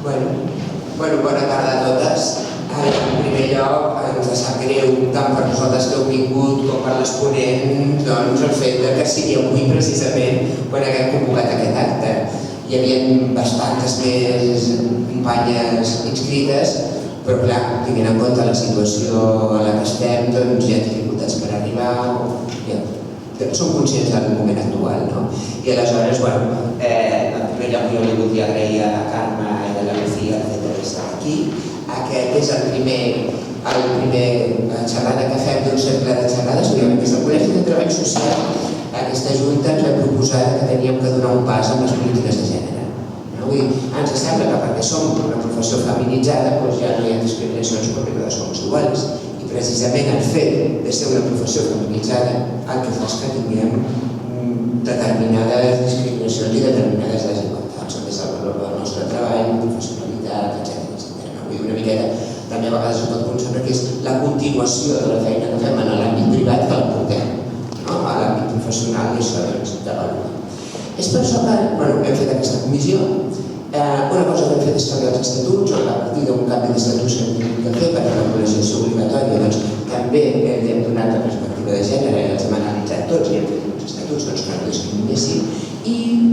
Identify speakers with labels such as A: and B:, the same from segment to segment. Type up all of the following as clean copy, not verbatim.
A: Bona tarda a totes. En primer lloc, ens sap greu tant per nosaltres que heu vingut com per l'exponent el fet que sigui avui precisament quan haguem convocat aquest acte. Hi havia bastantes més companyes inscrites, però clar, tenint en compte la situació en la que estem, doncs hi ha dificultats per arribar, som conscients del moment actual, no? I aleshores, en primer lloc jo li voldria agrair a la Carme i a la Lucía el fet d'estar aquí. Aquest és el primer xerrada que fem d'un cercle de xerrades. Des del Col·legi de Treball Social, aquesta Junta ens va proposar que teníem que donar un pas amb les polítiques de gènere. Ens sembla que perquè som una professió feminitzada ja no hi ha discriminacions perquè totes som iguals. I precisament el fet de ser una professió feminitzada el que fa és que tinguem determinades discriminacions i determinades desigualtats des del valor del nostre treball, professionalitat, etc. Una miqueta també a vegades es pot concebre que és la continuació de la feina que fem en l'àmbit privat que la portem a l'àmbit professional i això de valor. És per això que hem fet aquesta comissió. Una cosa que hem fet és canviar els estatuts, a partir d'un canvi d'estatuts que hem de fer per a la col·legiació obligatòria, també hem donat la perspectiva de gènere i els hem analitzat tots i hem fet uns estatuts que no discriminessin. I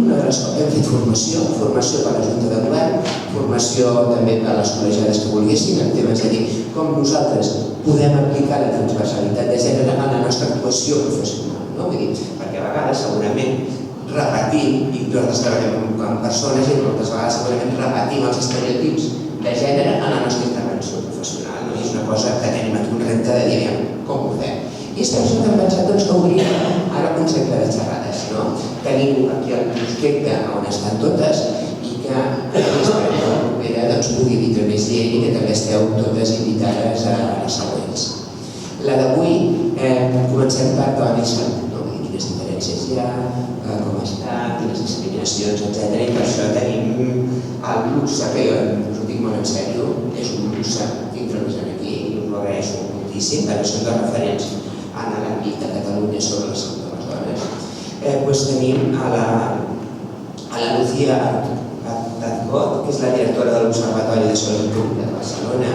A: una de les coses, hem fet formació per a la Junta de Govern, formació també per a les col·legiades que volguessin, en temes de dir com nosaltres podem aplicar la transversalitat de gènere en la nostra actuació professional. Perquè a vegades segurament repetim, i nosaltres treballem amb persones i moltes vegades segurament repetim els estereotips de gènere en la nostra intervenció professional. I és una cosa que tenim aquí un repte de dir com ho fem. I és per això que hem pensat que obrim ara un cercle de xerrades. Tenim aquí el prospecte on estan totes i que aquesta propera pugui vindre més gent i que també esteu totes invitades a les següents. La d'avui comencem per dona i salut. Quines diferències hi ha, com està, quines discriminacions, etc. I per això tenim el luxe, que jo us ho dic molt en sèrio, és un luxe tindre-nos aquí i us ho agraeixo moltíssim, perquè són dos referents en l'àmbit de Catalunya sobre la salut de les dones. Tenim a la Lucía Azcot, que és la directora de l'Observatori de Salut Pública de Barcelona,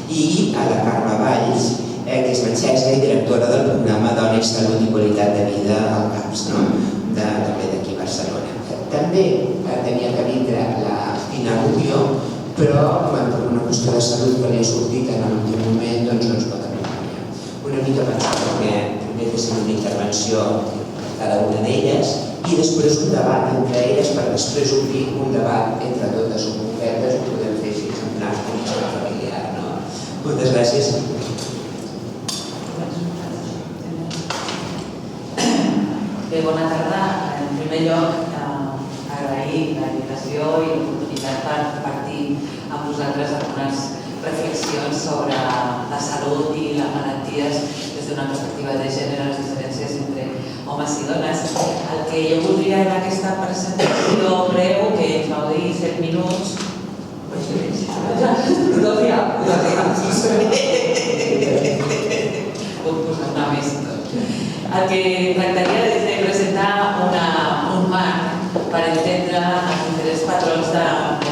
A: i a la Carme Valls, que és metgessa i directora del programa Dona i Salut i Qualitat de Vida al CAPS, també d'aquí a Barcelona. També tenia que vindre la Tina Rubio, però per una qüestió de salut que li ha sortit en l'últim moment no ens pot acompanyar. Una mica pensava que primer féssim una intervenció cada una d'elles i després un debat entre elles per després obrir un debat entre totes o ofertes, ho podem fer així en plan comissió familiar. Moltes gràcies.
B: Bé, bona tarda. En primer lloc, agrair la invitació i l'oportunitat per compartir amb vosaltres algunes reflexions sobre la salut i les malalties des d'una perspectiva de gènere, les diferències entre homes i dones. El que jo voldria en aquesta presentació breu, que ens va dir 7 minuts, el que tractaria és de presentar un marc per entendre els diferents patrons de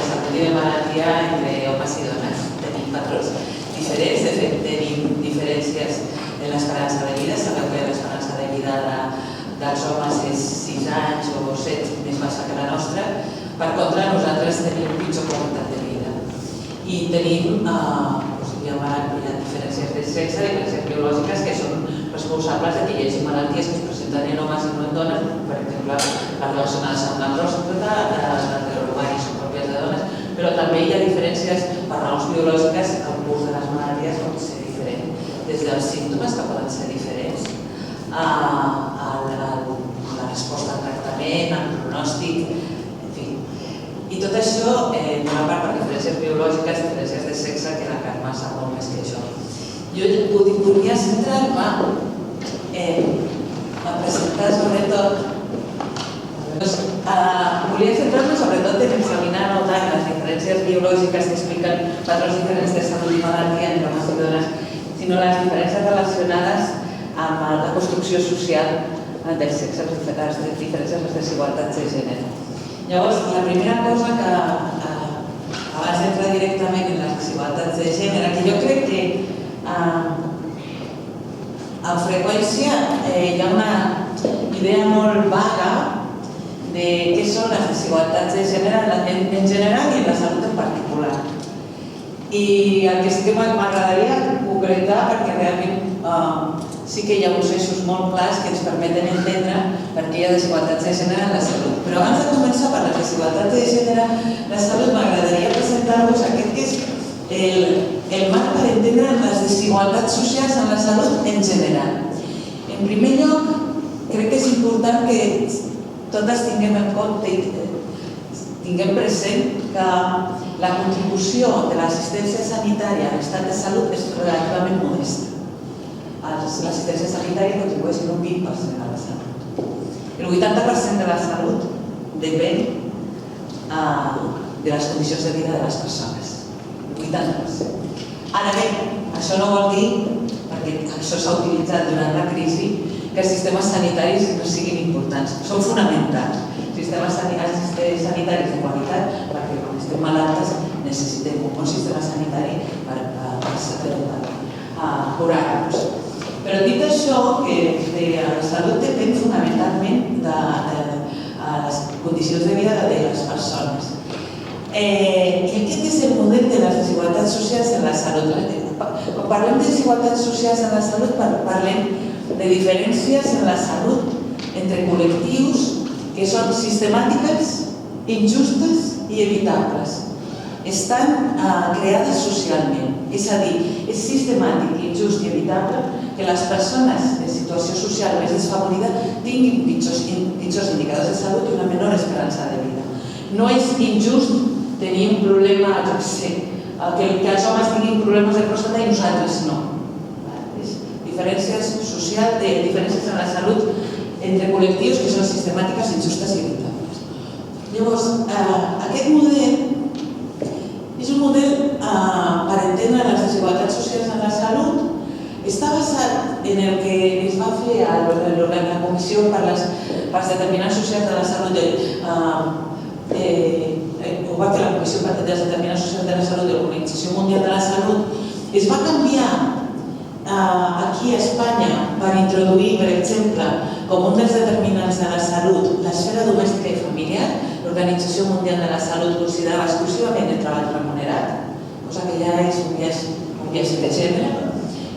B: salut i de malaltia entre homes i dones. Tenim patrons diferents, de fet tenim diferències en l'esperança de vida. Sabeu que l'esperança de vida dels homes és 6 anys o 7 més baixa que la nostra. Per contra, nosaltres tenim pitjor qualitat de vida. I tenim diferències de sexe, diferències biològiques que són responsables de que hi hagi malalties que es presenten en homes i no en dones, per exemple, les relacionades amb la pròstata, les de l'ovari són pròpies de dones, però també hi ha diferències per raons biològiques, el curs de les malalties pot ser diferent, des dels símptomes que poden ser diferents, a la resposta al tractament, al pronòstic, en fi. I tot això, d'una part per diferències biològiques, diferències de sexe, que la Carme sap molt més que això. Jo volia centrar-me a presentar sobretot en examinar no tant les diferències biològiques que expliquen patrons diferents de salut i malaltia entre homes i dones, sinó les diferències relacionades amb la construcció social del sexe, les diferències, les desigualtats de gènere. Llavors, la primera cosa que abans d'entrar directament en les desigualtats de gènere, que jo crec que amb freqüència hi ha una idea molt vaga de què són les desigualtats de gènere en general i en la salut en particular. I el que sí que m'agradaria concretar, perquè realment sí que hi ha uns eixos molt clars que ens permeten entendre per què hi ha desigualtats de gènere en la salut. Però abans de començar per les desigualtats de gènere en la salut, m'agradaria presentar-vos aquest que és el marc per entendre les desigualtats socials en la salut en general. En primer lloc, crec que és important que totes tinguem en compte i tinguem present que la contribució de l'assistència sanitària a l'estat de salut és relativament modesta. L'assistència sanitària contribueix un 20% a la salut. El 80% de la salut depèn de les condicions de vida de les persones. El 80%. Ara bé, això no vol dir, perquè això s'ha utilitzat durant la crisi, que els sistemes sanitaris no siguin importants. Són fonamentals. Sistemes sanitaris de qualitat, perquè quan estem malaltes necessitem un bon sistema sanitari per curar-nos. Però dit això, que la salut depèn fonamentalment de les condicions de vida de les persones. I aquest és el model de les desigualtats socials en la salut. Quan parlem de desigualtats socials en la salut, parlem de diferències en la salut entre col·lectius que són sistemàtiques, injustes i evitables. Estan creades socialment. És a dir, és sistemàtic, injust i evitable que les persones en situació social més desfavorida tinguin pitjors indicadors de salut i una menor esperança de vida. No és injust tenir un problema, jo què sé, que els homes tinguin problemes de pròstata i nosaltres no. Diferències socials, diferències en la salut entre col·lectius que són sistemàtiques, injustes i evitables. Llavors, aquest model és un model per entendre les desigualtats socials en la salut. Està basat en el que es va fer a la Comissió per les Determinants Socials de la Salut, ho va fer la Comissió per les Determinants Socials de la Salut de l'Organització Mundial de la Salut. Es va canviar aquí a Espanya per introduir, per exemple, com un dels determinants de la salut, l'esfera domèstica i familiar. L'Organització Mundial de la Salut considerava exclusivament el treball remunerat, cosa que ja és un biaix de gènere.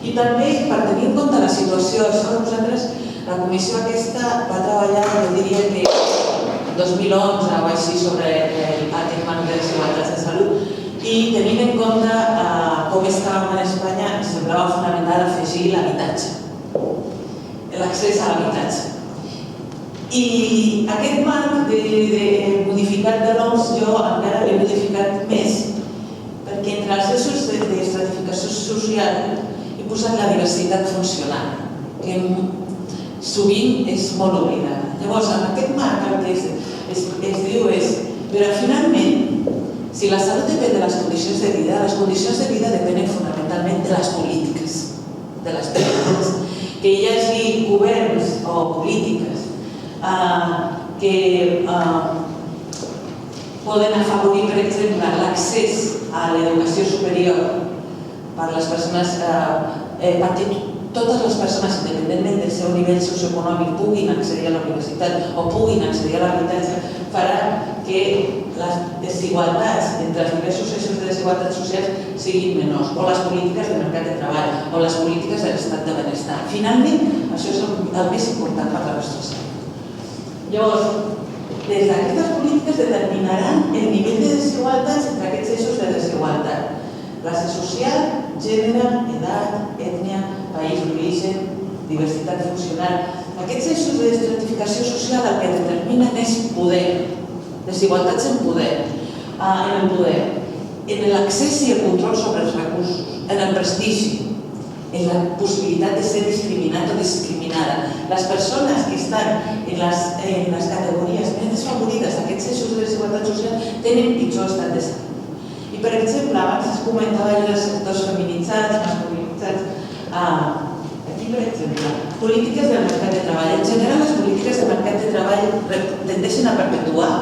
B: I també, per tenir en compte la situació, nosaltres, la comissió aquesta va treballar, jo diria que 2011 o així, sobre aquest marc de desigualtats de salut, i tenint en compte com estàvem a Espanya, ens semblava fonamental afegir l'habitatge, l'accés a l'habitatge. I aquest marc modificat de l'OMS jo encara l'he modificat més, perquè entre els eixos d'estratificació social he posat la diversitat funcional, que sovint és molt oblidada. Llavors, en aquest marc el que es diu és, però finalment, si la salut depèn de les condicions de vida, les condicions de vida depenen fonamentalment de les polítiques, de les polítiques. Que hi hagi governs o polítiques que poden afavorir, per exemple, l'accés a l'educació superior per les persones, perquè totes les persones, independentment del seu nivell socioeconòmic, puguin accedir a la universitat o puguin accedir a l'habitatge, farà que les desigualtats entre els diversos eixos de desigualtats socials siguin menors, o les polítiques de mercat de treball, o les polítiques de l'estat de benestar. Finalment, això és el més important per a la nostra salut. Llavors, des d'aquestes polítiques determinaran el nivell de desigualtats entre aquests eixos de desigualtat. Classe social, gènere, edat, ètnia, país d'origen, diversitat funcional. Aquests eixos de estratificació social el que determinen és poder, desigualtats en poder, en l'accés i el control sobre els recursos, en el prestigi, en la possibilitat de ser discriminat o discriminada. Les persones que estan en les categories més desfavorides d'aquests eixos de desigualtat social tenen pitjor estat de salut. I, per exemple, abans es comentava els sectors feminitzats, masculinitzats. Aquí, per exemple, polítiques del mercat de treball. En general, les polítiques del mercat de treball tendeixen a perpetuar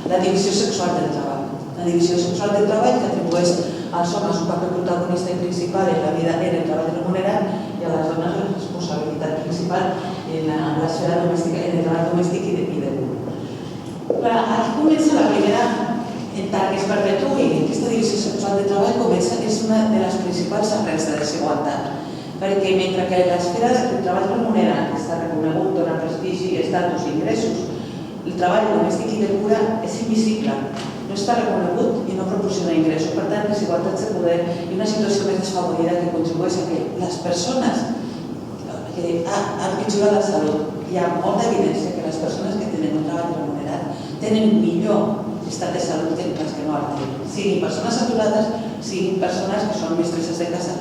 B: la divisió sexual del treball. La
C: La divisió sexual del treball que atribueix als homes un paper protagonista i principal en la vida en el treball remunerat i a les dones la responsabilitat principal en l'esfera domèstica, en el treball domèstic i de cura. Aquí comença la primera, en tant que es perpetui aquesta divisió sexual de treball, és una de les principals arrels de desigualtat. Perquè mentre que l'esfera del treball remunerat està reconegut, dona prestigi, estatus i ingressos, el treball domèstic i de cura és invisible, no està reconegut i no proporciona ingressos. Per tant, desigualtats de poder i una situació més desfavorida que contribueix a que les persones que han pitjorat la salut, hi ha molta evidència que les persones que tenen un treball remunerat tenen millor estat de salut que les que no el tenen. Siguin persones aturades, siguin persones que són mestresses de casa,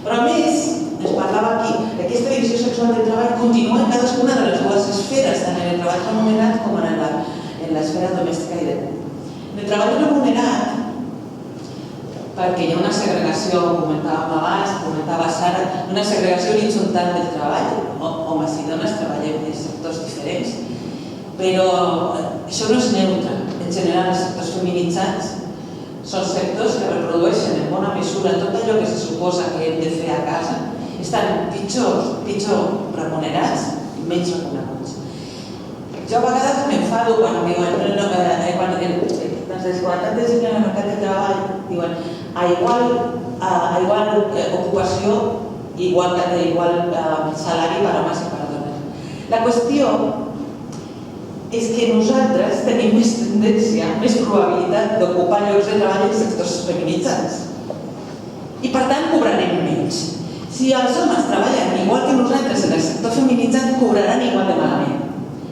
C: però a més, es parlava aquí, aquesta divisió sexual del treball continua en cadascuna de les dues esferes, tant en el treball remunerat com en l'esfera domèstica i de cura. En el treball remunerat, perquè hi ha una segregació, comentàvem abans, comentava Sara, una segregació horitzontal del treball, homes i dones treballem en sectors diferents, però això no és neutre. En general, els sectors feminitzats són sectors que reprodueixen en bona mesura tot allò que se suposa que hem de fer a casa, estan pitjor remunerats i menys reconeguts. Jo a vegades m'enfado quan diuen les desigualtats de gènere en el mercat de treball, diuen a igual ocupació, igual salari per a homes i per a dones. La qüestió és que nosaltres tenim més tendència, més probabilitat d'ocupar llocs de treball en sectors feminitzats. I per tant cobrarem menys. Si els homes treballen igual que nosaltres en el sector feminitzat, cobraran igual de malament.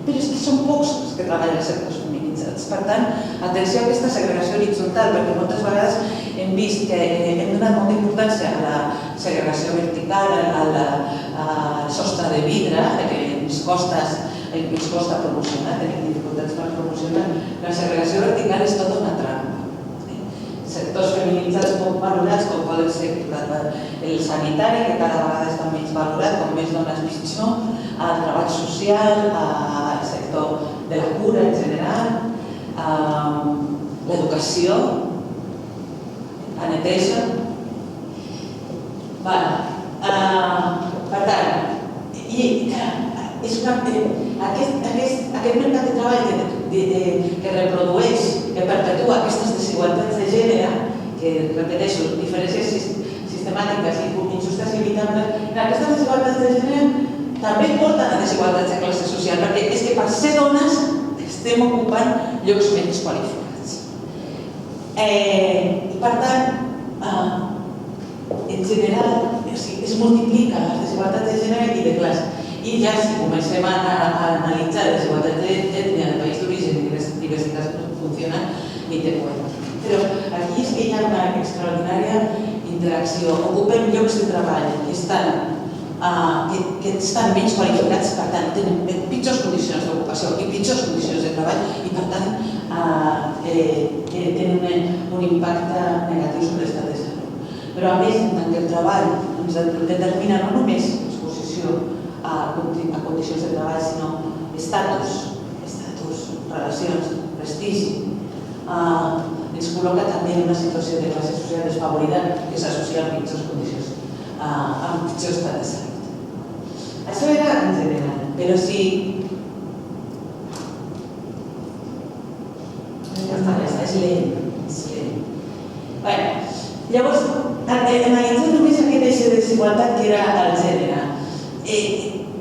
C: Però és que són pocs els que treballen en sectors feminitzats. Per tant, atenció a aquesta segregació horitzontal, perquè moltes vegades hem vist que hem donat molta importància a la segregació vertical, al sostre de vidre, que ens costa promocionar, tenim dificultats per promocionar. La segregació vertical és tota una trampa. Sectors feminitzats poc valorats, com poden ser el sanitari, que cada vegada està menys valorat, com més dones pitjor, el treball social, el sector de la cura en general, l'educació, la neteja. Per tant, aquest mercat de treball que reprodueix, que perpetua aquestes desigualtats de gènere, que, repeteixo, diferències sistemàtiques i injustes i evitables, aquestes desigualtats de gènere també porten a desigualtats de classe social, perquè és que per ser dones estem ocupant llocs menys qualificats. I per tant, en general, es multipliquen les desigualtats de gènere i de classe. I ja si comencem a analitzar les desigualtats d'ètnia del país d'origen i les diversitats no funcionen, ni té cuenta. Però aquí és que hi ha una extraordinària interacció. Ocupem llocs de treball que estan menys qualificats, per tant, tenen pitjors condicions d'ocupació i pitjors condicions de treball i, per tant, tenen un impacte negatiu sobre l'estat de salut. Però, a més, en tant que el treball ens determina no només exposició a condicions de treball, sinó estatus, relacions, prestigi, ens col·loca també en una situació de classe social desfavorida que s'associa amb pitjors condicions, amb pitjor estat de salut. Això era en general, però si... És lent. Llavors, analitzant només aquest eix de desigualtat que era el gènere,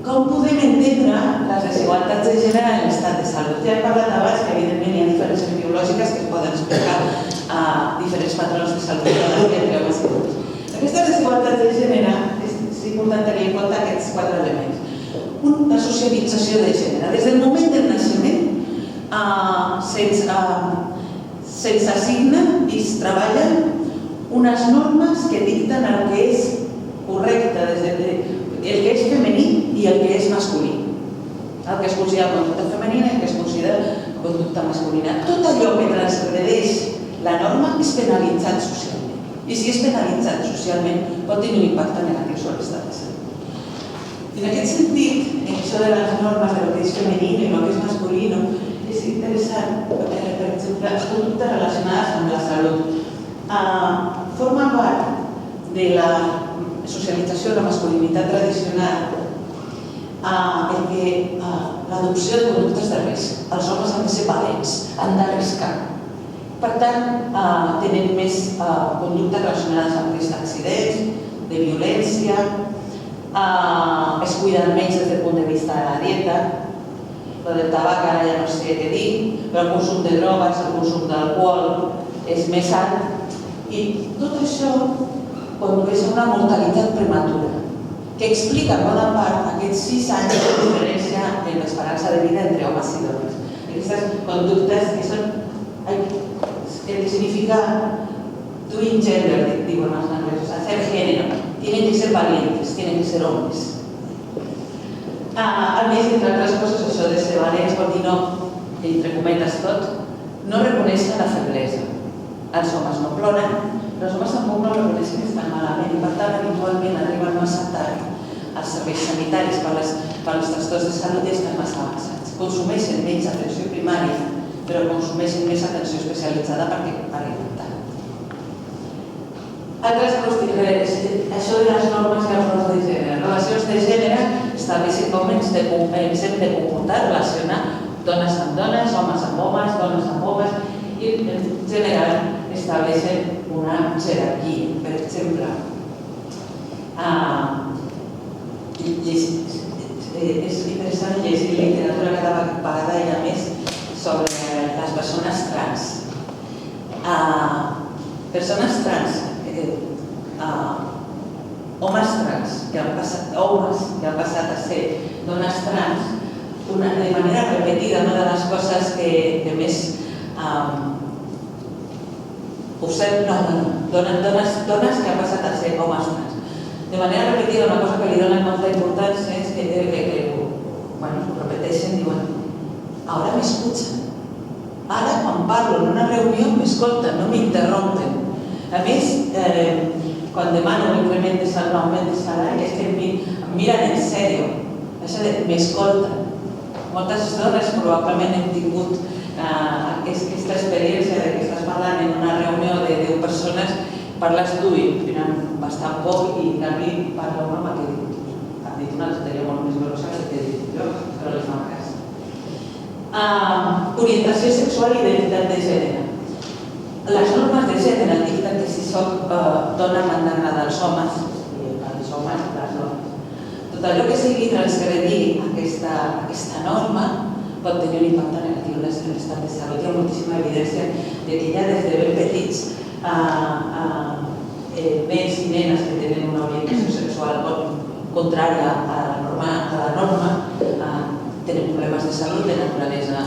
C: com podem entendre les desigualtats de gènere en l'estat de salut? Ja he parlat abans que evidentment hi ha diferències biològiques que es poden explicar a diferents patrons de salut entre homes i dones. Aquestes desigualtats de gènere és important tenir en compte aquests 4 elements. La socialització de gènere. Des del moment del naixement se'ns assignen i es treballen unes normes que dicten el que és correcte, el que és femení i el que és masculí. El que es considera conducta femenina i el que es considera conducta masculina. Tot allò que transgredeix la norma és penalitzat socialment. I si és penalitzat socialment pot tenir un impacte negatiu sobre l'estat de salut. En aquest sentit, això de les normes del que és femení i el que és masculí, és interessant, per exemple, les conductes relacionades amb la salut. Forma part de la socialització de la masculinitat tradicional perquè l'adopció de conductes de risc. Els homes han de ser valents, han d'arriscar. Per tant, tenen més conductes relacionades amb risc d'accidents, de violència, es cuiden menys des del punt de vista de la dieta, el del tabac ara ja no sé què dir, però el consum de drogues, el consum d'alcohol és més alt i tot això condueix a una mortalitat prematura que explica en bona part aquests 6 anys de diferència en l'esperança de vida entre homes i dones. Aquestes conductes que són el que significa doing gender, diuen els anglesos, hacer género. Tienen que ser valientes, tienen que ser hombres. A més, entre altres coses, això de ser valents vol dir no, entre cometes tot, no reconeixen la feblesa. Els homes no ploren, però els homes tampoc no reconeixen que estan malament i per tant habitualment arriben massa tard als serveis sanitaris per als trastorns de salut i estan massa avançats. Consumeixen menys atenció primària, però consumeixen més atenció especialitzada perquè arriben tard. Altres qüestions, això de les normes i els rols de gènere. Relacions de gènere estableixen com ens hem de comportar, relacionar dones amb dones, homes amb homes, dones amb homes, i en general estableixen una jerarquia. Per exemple, és interessant llegir literatura catalana i a més sobre les persones trans. Persones trans, homes trans, que han passat a ser dones trans, de manera repetida, una de les coses que més observen, dones que han passat a ser homes trans. De manera repetida, una cosa que li donen molta importància és que ho repeteixen, diuen, ara m'escuchan. Ara, quan parlo en una reunió, m'escolten, no m'interrompen. A més, quan demano un increment de salari, un augment de salari, és que em miren en sèrio. Això de m'escolten. Moltes dones probablement hem tingut aquesta experiència de que estàs parlant en una reunió de 10 persones, parles tu i opinen bastant poc i a mi parla un home que ha dit una tonteria molt més grossa que el que he dit jo, però li fa cas. Orientació sexual i identitat de gènere. Les normes de gènere dicten que si soc dona m'han d'agradar els homes i els homes les dones. Tot allò que sigui transgredir aquesta norma pot tenir un impacte negatiu en l'estat de salut. Hi ha moltíssima evidència de que ja des de ben petits nens i nenes que tenen una orientació sexual contrària a la norma tenen problemes de salut, de naturalesa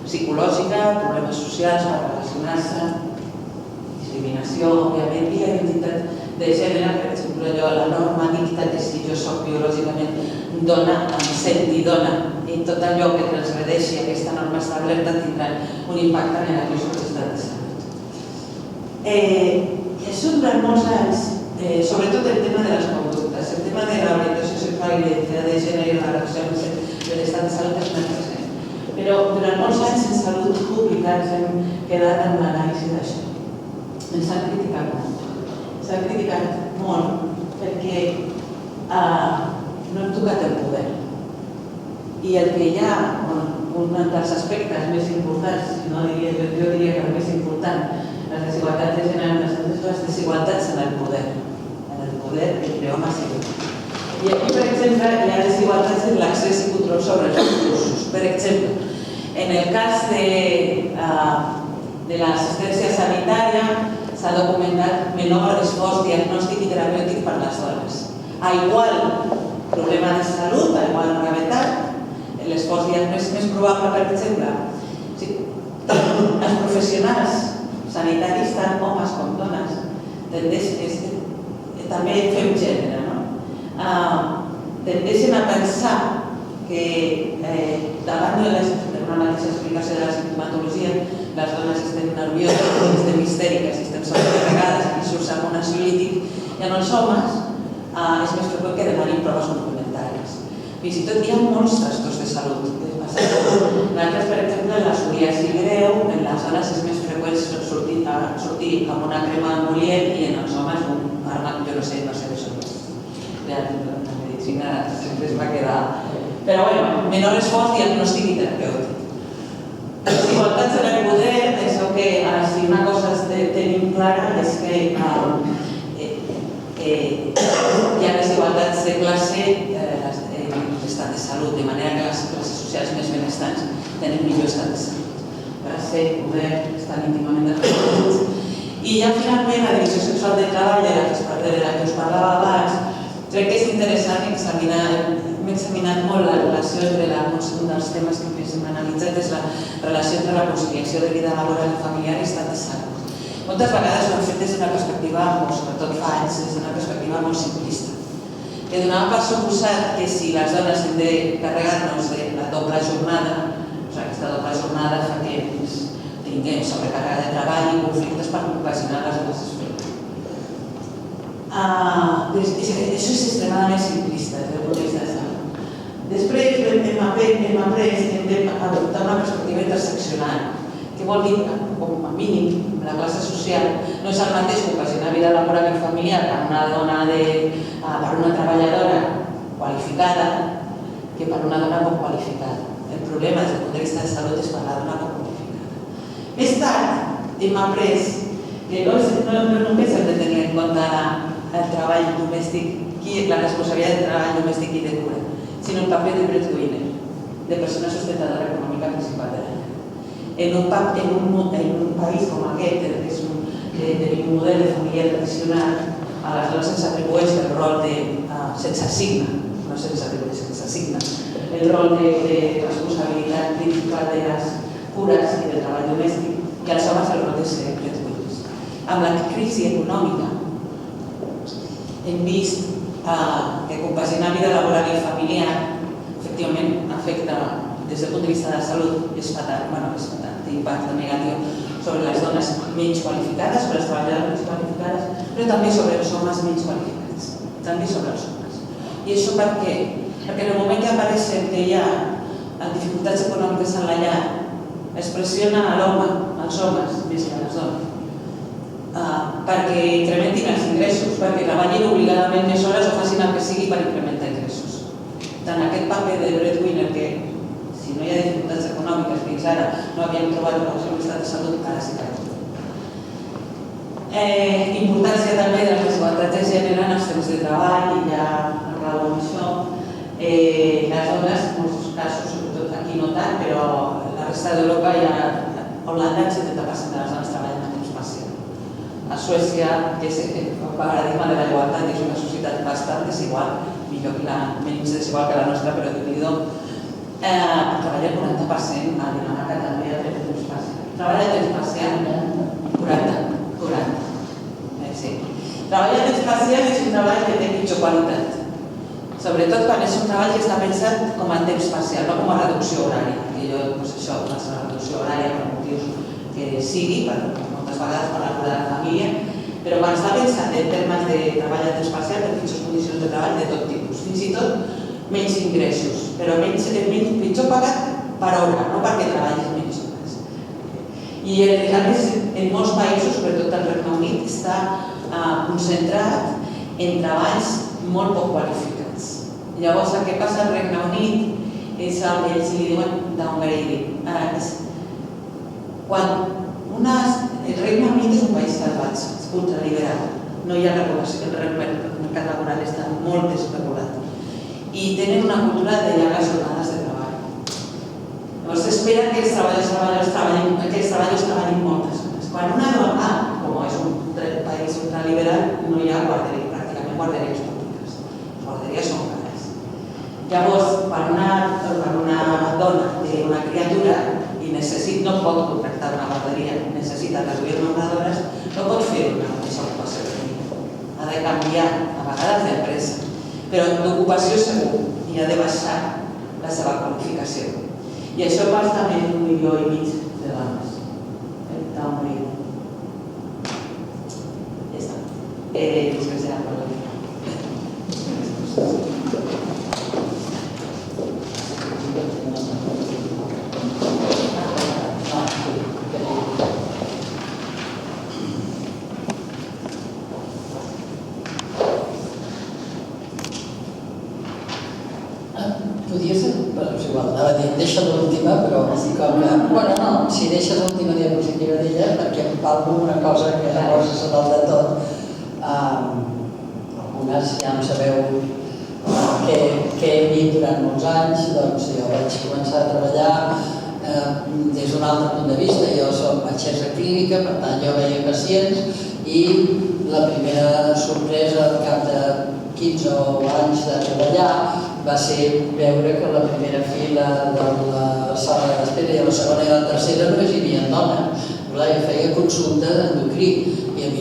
C: psicològica, problemes socials per relacionar-se, discriminació, òbviament, i la identitat de gènere, per exemple, la norma dicta que si jo soc biològicament dona, em senti dona, i tot allò que transgredeixi aquesta norma establerta tindrà un impacte negatiu sobre l'estat de salut. I això durant molts anys, sobretot el tema de les conductes, el tema de l'orientació sexual i l'identitat de gènere i la relació de l'estat de salut és més present. Però durant molts anys en salut pública ens hem quedat amb l'anàlisi d'això. Ens han criticat molt. S'han criticat molt perquè no hem tocat el poder. I el que hi ha, un dels aspectes més importants, jo diria que el més important, les desigualtats de gènere, les desigualtats en el poder entre homes i dones. I aquí, per exemple, hi ha desigualtats en l'accés i control sobre els recursos. Per exemple, en el cas de l'assistència sanitària s'ha documentat menor esforç diagnòstic i terapèutic per les dones. A igual problema de salut, a igual gravetat, l'esforç diagnòstic més probable, per exemple, els professionals sanitaris, tant homes com dones, també fem gènere, tendeixen a pensar que davant d'una mateixa explicació de la simptomatologia les dones estem nervioses, estem histèriques, estem sobrecarregades i surts amb un ansiolític, i en els homes és més freqüent que demanin proves complementàries. Fins i tot hi ha molts trastorns de salut. Nosaltres, per exemple, en la psoriasi greu, en les dones és més freqüent sortir amb una crema emol·lient i en els homes un fàrmac, jo no sé, no sé d'això. La medicina sempre es va quedar... Però bueno, menor esforç, diagnòstic i terapèutic. Desigualtats en el poder, això que si una cosa tenim clara és que hi ha desigualtats de classe en l'estat de salut, de manera que les classes socials més benestants tenen millor estat de salut. Classe, poder, estan íntimament relacionats. I ja finalment la divisió sexual del treball, de la que us parlava abans, crec que és interessant examinar. Hem examinat molt la relació entre un dels temes que més hem analitzat és la relació entre la conciliació de vida laboral i familiar i estat de salut. Moltes vegades ho hem fet des d'una perspectiva, sobretot fa anys, des d'una perspectiva molt simplista, que donava per suposat que si les dones hem de carregar-nos de la doble jornada, aquesta doble jornada fa que tinguem sobrecàrrega de treball i conflictes per compaginar les dues esferes. Això és extremadament simplista des del punt de vista de salut. Després hem d'adoptar una perspectiva interseccional, que vol dir que, com a mínim, la classe social no és el mateix compaginar vida laboral i familiar per una dona, per una treballadora qualificada que per una dona poc qualificada. El problema des del punt de vista de salut és per la dona poc qualificada. Més tard hem après que no només hem de tenir en compte el treball domèstic, la responsabilitat del treball domèstic i de cura, sinó el paper de breadwinner, de persona sustentadora econòmica principal de la llar. En un país com aquest, que és un model de família tradicional, a les dones se'ns atribueix el rol de, se'ns assigna, no se'ns atribueix, se'ns assigna, el rol de responsabilitat principal de les cures i del treball domèstic, i als homes el rol de ser breadwinners. Amb la crisi econòmica hem vist que compaginar vida laboral i familiar efectivament afecta des del punt de vista de la salut, és fatal, té impacte negatiu sobre les dones menys qualificades, sobre les treballadores menys qualificades, però també sobre els homes menys qualificats, també sobre els homes. I això per què? Perquè en el moment que apareixen que hi ha dificultats econòmiques en la llar, es pressiona a l'home, als homes, més que a les dones, perquè incrementin els ingressos, perquè treballin obligadament més hores o facin el que sigui per incrementar ingressos. Tant aquest paper de breadwinner, que si no hi ha dificultats econòmiques fins ara no havíem trobat la estat de salut, ara sí que importància també de les desigualtats de gènere en els temps de treball, i ja acabo amb això. Les dones, en molts casos, sobretot aquí no tant, però a la resta d'Europa hi ha Holanda, el 70% de les dones treballen a temps parcial. A Suècia, que és el paradigma de la igualtat, és una societat bastant desigual, menys desigual que la nostra, però Déu-n'hi-do, treballa el 40%, a Dinamarca també a temps parcial. Treballa a temps parcial, 40. Sí. Treballar a temps parcial és un treball que té pitjor qualitat, sobretot quan és un treball que està pensat com a temps parcial, no com a reducció horària, que jo, això, una reducció horària per motius que sigui, moltes vegades per la cura de la família, però quan està pensat en termes de treball a temps parcial, de pitjors condicions de treball de tot tipus, fins i tot menys ingressos, però pitjor pagat per hora, no perquè treballis menys hores. I a més, en molts països, sobretot el Regne Unit, està concentrat en treballs molt poc qualificats. Llavors, el que passa al Regne Unit és el que ells li diuen downgrading. El Regne Unit és un país salvatge, és ultraliberal, no hi ha regulació, el mercat laboral està molt desregulat i tenen una cultura de llargues jornades de treball. Llavors s'espera que els treballadors treballin moltes hores. Quan una dona, com és un país ultraliberal, no hi ha pràcticament guarderies públiques. Les guarderies són cares. Llavors, quan una dona té una criatura i no pot contractar una guarderia, necessita reduir el nombre d'hores, no pot fer una mateixa ocupació de vida. Ha de canviar, a vegades d'empresa, però d'ocupació segur, i ha de baixar la seva qualificació. I això passa més d'1,5 milió de dones. Ja està. Després ja parlaré.
D: Podia ser, però és igual, anava a dir, deixa l'última, però com que... Bueno, no, si deixes l'última diapositiva d'ella, perquè em parlo una cosa que llavors és el de tot. Algunes ja em sabeu que he dit durant molts anys, doncs jo vaig començar a treballar des d'un altre punt de vista. Jo soc metgessa clínica, per tant jo veia pacients i la primera sorpresa al cap de 15 anys de treballar va ser veure que a la primera fila de la sala d'espera i a la segona i a la tercera només hi havia dones. Jo feia consulta d'endocrí i a mi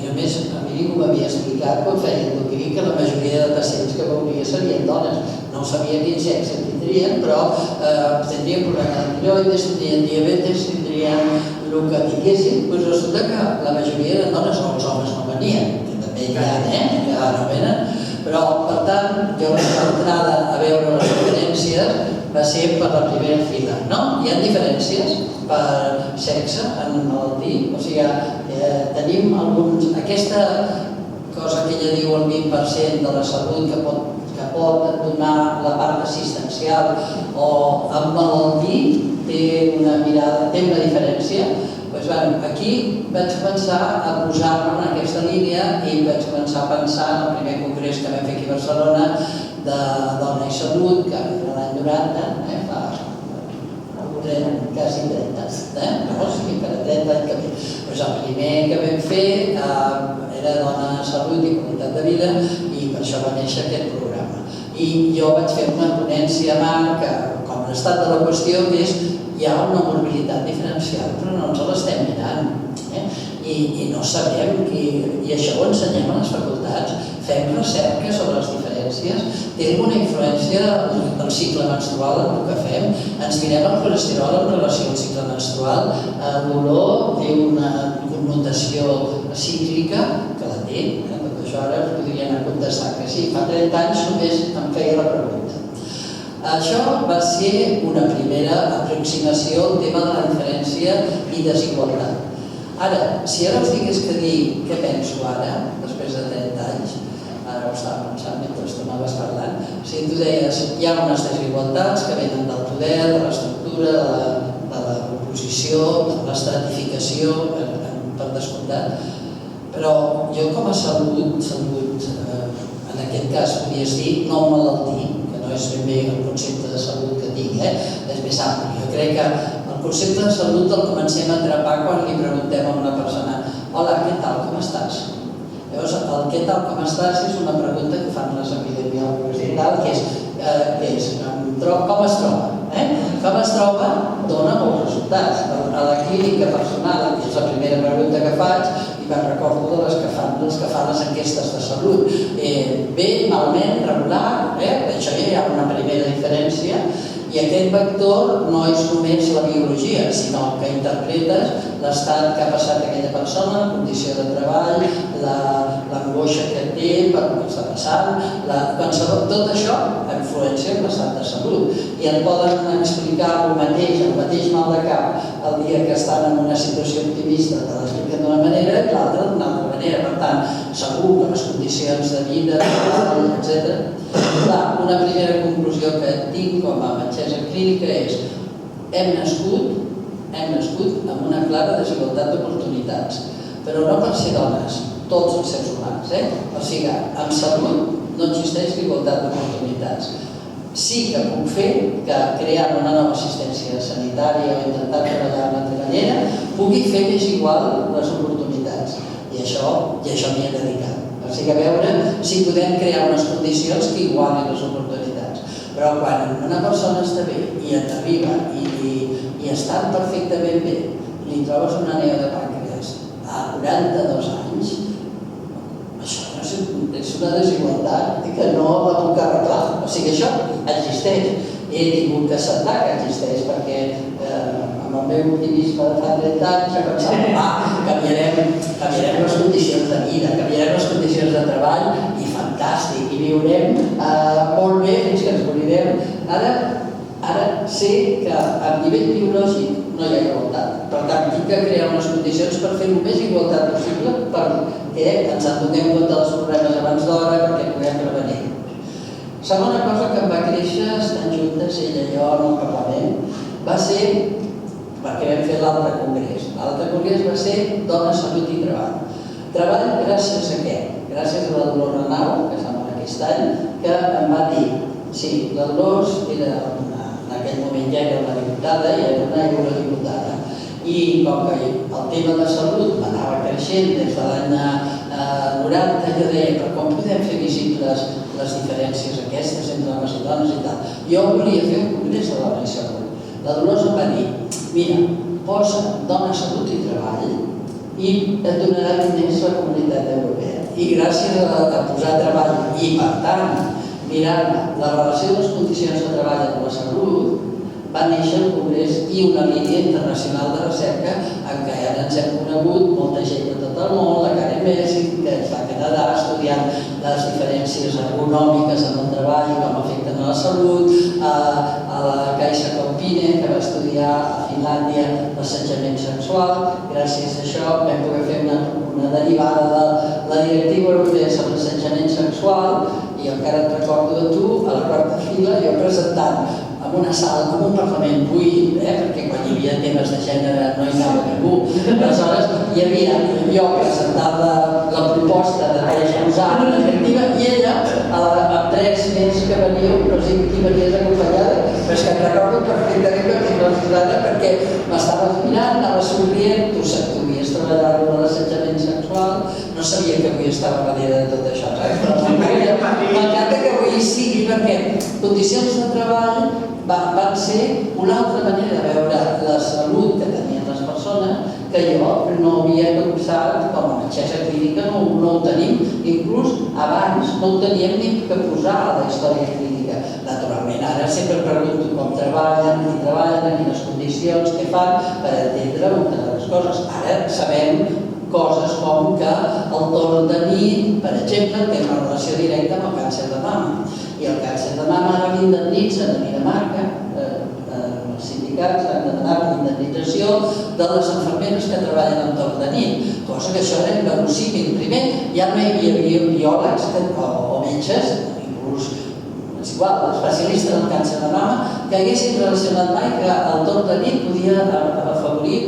D: ningú m'havia explicat quan feia endocrí que la majoria de pacients que veuria serien dones. No sabia quin sexe tindrien, però tindrien problema de tiroides, tindrien diabetes, tindrien el que tinguessin. Doncs resulta que la majoria eren dones, o els homes no venien, que també hi ha, no venen. Però, per tant, jo l'entrada a veure les diferències va ser per la primera fila. No, hi ha diferències per sexe en malaltia, o sigui, tenim alguns... Aquesta cosa que ella diu el 20% de la salut que pot donar la part assistencial o en malaltia té una mirada, té una diferència. Aquí vaig començar a posar-me en aquesta línia i vaig començar a pensar en el primer congrés que vam fer aquí a Barcelona de Dona i Salut, que era l'any 90, fa quasi 30 anys, o sigui, per 30 anys que ve. El primer que vam fer era Dona, Salut i Qualitat de Vida i per això va néixer aquest programa. I jo vaig fer una ponència que, com l'estat de la qüestió, que és hi ha una morbilitat diferencial, però no ens l'estem mirant. I no sabem, i això ho ensenyem a les facultats, fem recerca sobre les diferències, té alguna influència del cicle menstrual en el que fem, ens mirem el colesterol en relació al cicle menstrual, l'olor té una connotació cíclica, que la té, tot això ara us podria anar contestant que sí, fa 30 anys només em feia la pregunta. Això va ser una primera aproximació al tema de la diferència i desigualtat. Ara, si ara us digués que dir què penso ara, després de 30 anys, ara ho estava pensant mentre tu anaves parlant, si tu deies hi ha unes desigualtats que venen del poder, de l'estructura, de la oposició, de l'estratificació, per descomptat, però jo com a salut, en aquest cas podries dir no malaltia, no és ben bé el concepte de salut que tinc, és més ampli. Jo crec que el concepte de salut el comencem a atrapar quan li preguntem a una persona hola, què tal, com estàs? Llavors, el què tal, com estàs és una pregunta que fan les epidemiòlogs i tal, que és com es troba? Com es troba dona molts resultats. A la clínica personal, que és la primera pregunta que faig, i me'n recordo de les que fan les enquestes de salut. Bé, malament, regular, això ja hi ha una primera diferència, i aquest vector no és només la biologia, sinó que interpretes l'estat que ha passat aquella persona, la condició de treball, l'angoixa que té per el que està passant, tot això influencia en l'estat de salut. I et poden explicar el mateix mal de cap el dia que estan en una situació optimista, te l'expliquen d'una manera i l'altra d'una altra manera. Per tant, segur que les condicions de vida, etc. Una primera conclusió que tinc com a metgessa clínica és hem nascut amb una clara desigualtat d'oportunitats, però no per ser dones, tots els éssers humans. O sigui, en salut no existeix igualtat d'oportunitats. Sí que puc fer que creant una nova assistència sanitària o intentar treballar d'una altra manera pugui fer més igual les oportunitats. I això m'hi he dedicat. O sigui, a veure si podem crear unes condicions que igualin les oportunitats. Però quan una persona està bé i et arriba i està perfectament bé, li trobes una neo de pàncreas a 42 anys, això és una desigualtat que no la puc arreglar. O sigui, això existeix. He tingut que acceptar que existeix perquè amb el meu optimisme de fa 30 anys he pensat canviarem les condicions de vida, canviarem les condicions de treball i fantàstic, i viurem molt bé fins que ens morirem. Ara sé que a nivell biològic no hi ha igualtat. Per tant, tinc que crear unes condicions per fer el més igualtat possible perquè ens adonem compte dels problemes abans d'hora, perquè puguem prevenir. Segona cosa que em va créixer, estant juntes, ella i jo en el Parlament, va ser, perquè vam fer l'altre congrés. L'altre congrés va ser Dona, Salut i Treball. Treball gràcies a què? Gràcies a la Dolors Renau, que sembla aquest any, que em va dir, sí, la Dolors era en aquell moment ja era una diputada i era una eurodiputada. I com que el tema de salut anava creixent des de l'any 90, jo deia, però com podem fer visibles les diferències aquestes entre homes i dones i tal? Jo volia fer un congrés de dona i salut. La Dolors em va dir, mira, posa Dona, Salut i Treball i et donarà diners la Comunitat Europea. I gràcies a posar treball i, per tant, mirant la relació de les condicions de treball amb la salut, va néixer el Congrés i una línia internacional de recerca en què ara ens hem conegut molta gent de tot el món, la Karen Messick, que està a Canadà estudiant les diferències ergonòmiques en el treball i com afecten a la salut, a la Caixa Campine, que va estudiar a Finlàndia l'assetjament sexual. Gràcies a això vam poder fer una derivada de la directiva europea sobre l'assetjament sexual i encara et recordo de tu, a la quarta fila, jo presentant en una sala, en un parlament buit, perquè quan hi havia temes de gènere no hi anava ningú. Aleshores hi havia jo presentant la proposta de posar una directiva i ella, amb 3 més que veníeu, però sí que venies acompanyada, però és que em recordo perfectament perquè m'estaves mirant, anava somrient, tu havies treballat amb l'assetjament sexual, no sabia que avui estava darrere de tot això, però m'encanta que avui sigui perquè condicions de treball van ser una altra manera de veure la salut que tenien les persones que jo no havia pensat com a metgessa clínica, no ho tenim, inclús abans no ho teníem ni que posar a la història clínica. Naturalment, ara sempre pregunto com treballen, qui treballen, en quines condicions, què fan, per entendre moltes de les coses. Ara sabem coses com que el torn de nit, per exemple, té una relació directa amb el càncer de mama. I el càncer de mama ara l'indemnitzen a Dinamarca, els sindicats han de demanar l'indemnització de les infermeres que treballen en torn de nit, cosa que això era inverossímil. Primer, ja no hi havia biòlegs o metges, inclús és igual, especialistes en càncer de mama, que haguessin relacionat mai que el torn de nit podia afavorir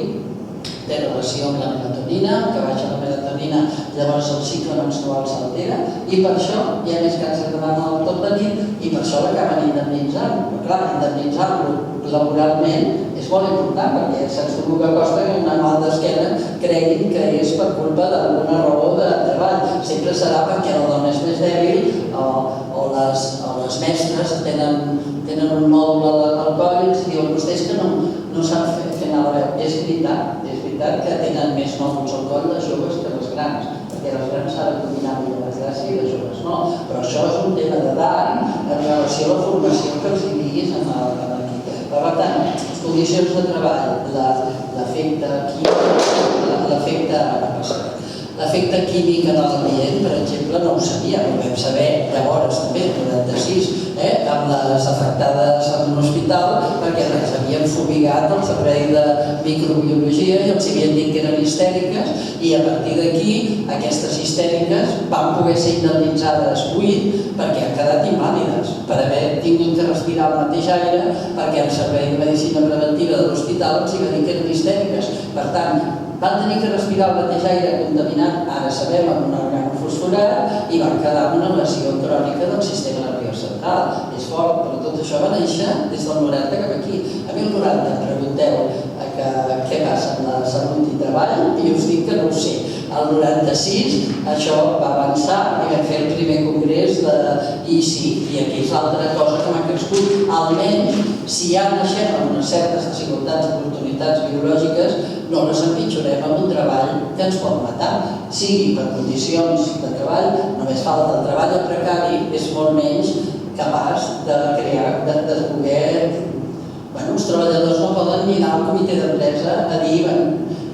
D: té relació amb la melatonina, que baixa la melatonina, llavors el cicle menstrual s'altera i per això hi ha més càncer de mama al torn de nit i per això l'acaben indemnitzant. Però clar, indemnitzar-lo laboralment és molt important perquè saps tu que costa que una mal d'esquena creguin que és per culpa d'alguna raó de treball. Sempre serà perquè la dona és més dèbil o les mestres tenen un mòdul al coll i els diuen vostès que no sap fer anar la veu. És veritat que tenen més nòduls al coll les joves que les grans, perquè les grans saben dominar millor la gràcia i les joves no. Però això és un tema d'edat en relació a la formació que els diguis en l'equip. Per tant, les condicions de treball, l'efecte químic en l'ambient, per exemple, no ho sabíem, ho vam saber llavors també, el 96, amb les afectades en un hospital, perquè les havien fumigat al servei de microbiologia i els havien dit que eren histèriques i a partir d'aquí aquestes histèriques van poder ser indemnitzades 8 perquè han quedat invàlides per haver tingut que respirar el mateix aire perquè el servei de medicina preventiva de l'hospital els va dir que eren histèriques. Per tant, van tenir que respirar el mateix aire contaminat, ara sabem, amb un organofosforat i van quedar amb una lesió crònica del sistema nerviós central. És fort, però tot això va néixer des del 90 cap aquí. A mi el 90 em pregunteu què passa amb la salut i treball i us dic que no ho sé. El 96 això va avançar i vam fer el primer congrés i sí, i aquí és l'altra cosa que m'ha crescut. Almenys, si ja naixem amb unes certes desigualtats d'oportunitats biològiques, no les empitjorem amb un treball que ens pot matar. Sigui per condicions de treball, només falta el treball precari, és molt menys capaç de crear, de poder... Els treballadors no poden ni anar al comitè d'empresa a dir,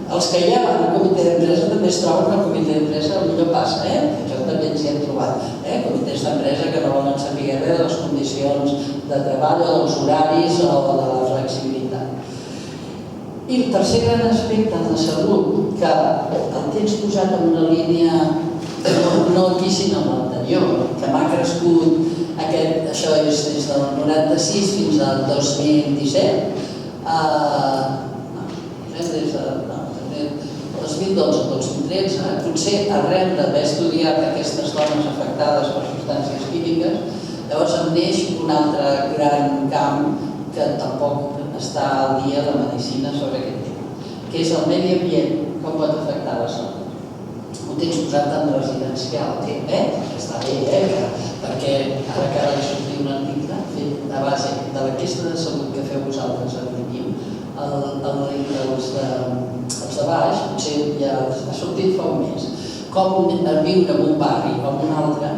D: els que ja van al comitè d'empresa també es troben que el comitè d'empresa millor passa, això també ens hi hem trobat, comitès d'empresa que no volen saber res de les condicions de treball o dels horaris o de la flexibilitat. I el tercer gran aspecte de salut, que el tens posat en una línia no aquí sinó en l'anterior, que m'ha crescut Això és des del 96 fins al 2017. Des del 2012-2013, potser arrel d'haver estudiat aquestes dones afectades per substàncies químiques, llavors em neix un altre gran camp que tampoc està al dia de la medicina sobre aquest tema, que és el medi ambient, com pot afectar la salut. Ho tens posat en residencial, està bé, perquè ara acaba de sortir un article fet a base de l'enquesta de salut que feu vosaltres a l'INIM, els de baix, potser ja ha sortit fa un mes, com viure en un barri o en un altre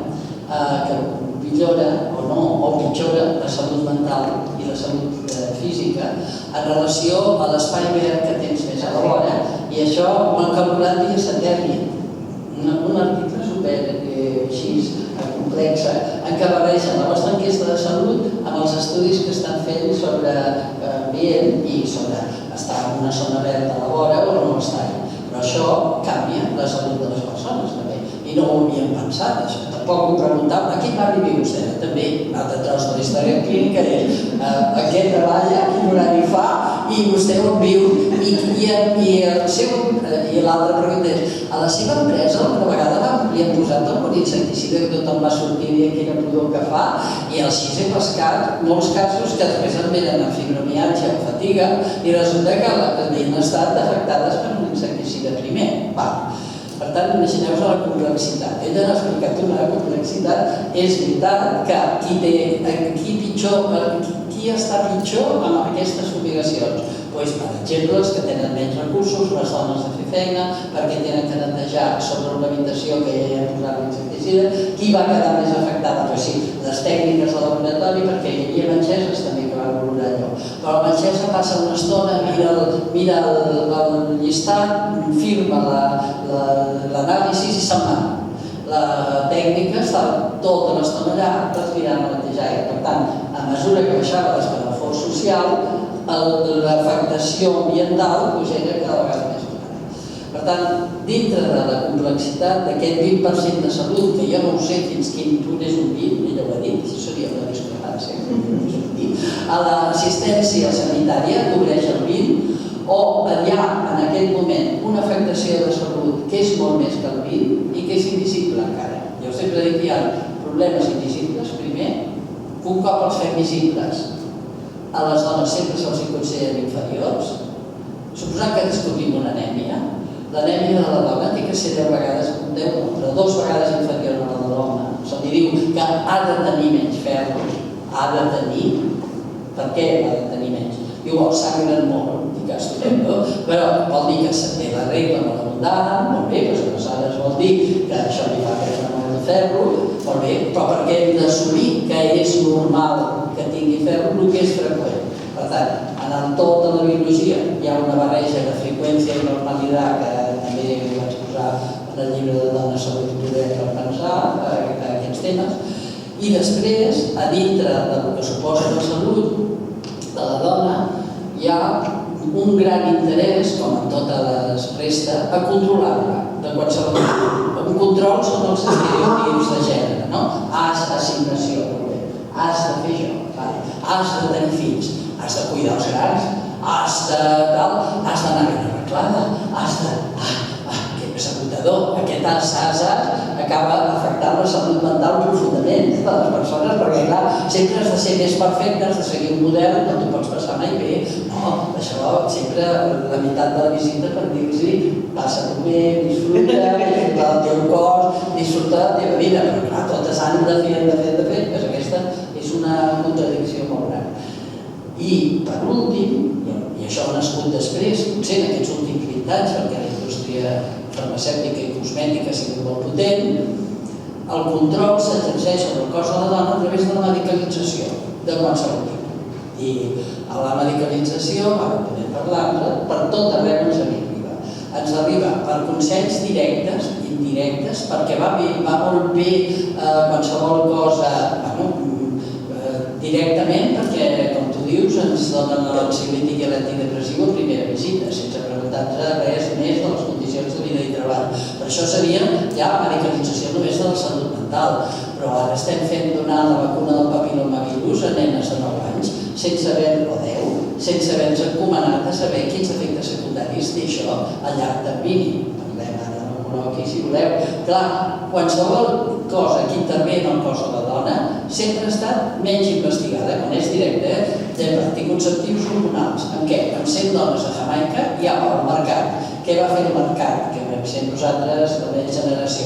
D: que millora o no, o pitjora la salut mental i la salut física en relació a l'espai verd que tens més a la vora, i això ho han calculat via satèl·lit. Un article super així, complex, en què barregen la vostra enquesta de salut amb els estudis que estan fent sobre ambient i sobre estar en una zona verda a la vora o no estar-hi. Però això canvia la salut de les persones, també. I no ho havíem pensat, això. Tampoc ho preguntava, a quin barri viu vostè? També, un altre tros de la història clínica és a què treballa, quin horari fa i vostè on viu. I l'altra pregunta és, a la seva empresa una vegada li han posat algun insecticida que tothom va sortir dient quina pudor que fa, i així he pescat molts casos que després em venen amb fibromiàlgia o fatiga i resulta que han estat afectades per un insecticida primer. Per tant, imagineu-vos la complexitat. Ella ha explicat una complexitat. És veritat que qui està pitjor amb aquestes fumigacions? Per exemple, els que tenen menys recursos, les dones de fer feina, perquè tenen que netejar sobre una habitació que ja hi ha posat l'insecticida. Qui va quedar més afectada? Doncs sí, les tècniques de laboratori, perquè hi havia metgesses també que van valorar allò. Però la metgessa passa una estona, mira el llistat, firma l'anàlisi i se'n va. La tècnica estava tota l'estona allà respirant el mateix aire. Per tant, a mesura que baixava l'escalfor social, l'afectació ambiental era cada vegada més gran. Per tant, dintre de la complexitat d'aquest 20% de salut, que jo no ho sé fins quin punt és un 20, ella ho ha dit, això seria una discrepància, a l'assistència sanitària cobreix el 20, o hi ha en aquest moment una afectació de salut que és molt més que el 20 i que és invisible encara. Jo sempre dic que hi ha problemes invisibles, primer, que un cop els fem visibles, a les dones sempre se'ls consideren inferiors. Suposant que descobrim una anèmia, l'anèmia de la dona té que ser 10 vegades, però 2 vegades inferior a la de l'home. Se li diu que ha de tenir menys ferro, ha de tenir. Per què ha de tenir menys? Diu, el sangren molt, dic, estupendo, però vol dir que se té la regla molt abundant, molt bé, doncs aleshores vol dir que això li fa perdre molt de ferro, molt bé, però perquè hem d'assumir que és normal que tingui ferro, el que és freqüent. Per tant, en el tot de la biologia hi ha una barreja de freqüència i normalitat que també vaig posar en el llibre de Dones, Salut i Poder per pensar aquests temes. I després, a dintre del que suposa la salut de la dona, hi ha un gran interès, com en tota la resta, a controlar-la de qualsevol manera. Un control són els estereotips de gènere, no? Has d'assignació, has de fer això, has de tenir fills, has de cuidar els grans, has d'anar ben arreglada, has de... és agotador, aquest has acaba afectant la salut mental profundament de les persones, perquè clar, sempre has de ser més perfecte, has de seguir un model, no t'ho pots passar mai bé. No, això sempre la meitat de la visita per dir-los passa-t'ho bé, disfruta del teu cos, disfruta de la teva vida, però clar, totes han de fer, doncs aquesta és una contradicció molt gran. I per últim, i això ha nascut després, potser en aquests últims 20 anys, perquè la indústria farmacèutica i cosmètica ha sigut molt potent, el control s'exerceix sobre el cos de la dona a través de la medicalització de qualsevol tipus. I a la medicalització, ara podem parlar-ne, per tot arreu ens arriba. Ens arriba per consells directes, indirectes, perquè va molt bé qualsevol cosa directament, perquè, com tu dius, ens donen l'ansiolític i l'antidepressiu a primera visita, sense preguntar-nos res més de les condicions de vida i treball. Per això seria ja medicalització només de la salut mental. però ara estem donant la vacuna del papilomavirus a nenes de 9 anys, sense haver-ho 10, sense haver-nos encomanat a saber quins efectes secundaris té això a llarg termini. Parlem ara del col·loqui, si voleu. Clar, qualsevol cosa que intervé en el cos de la dona sempre ha estat menys investigada, quan és directe, d'anticonceptius hormonals. En què? En 100 dones a Jamaica hi ha al mercat. Què va fer el mercat? Que vam ser nosaltres, la meva generació,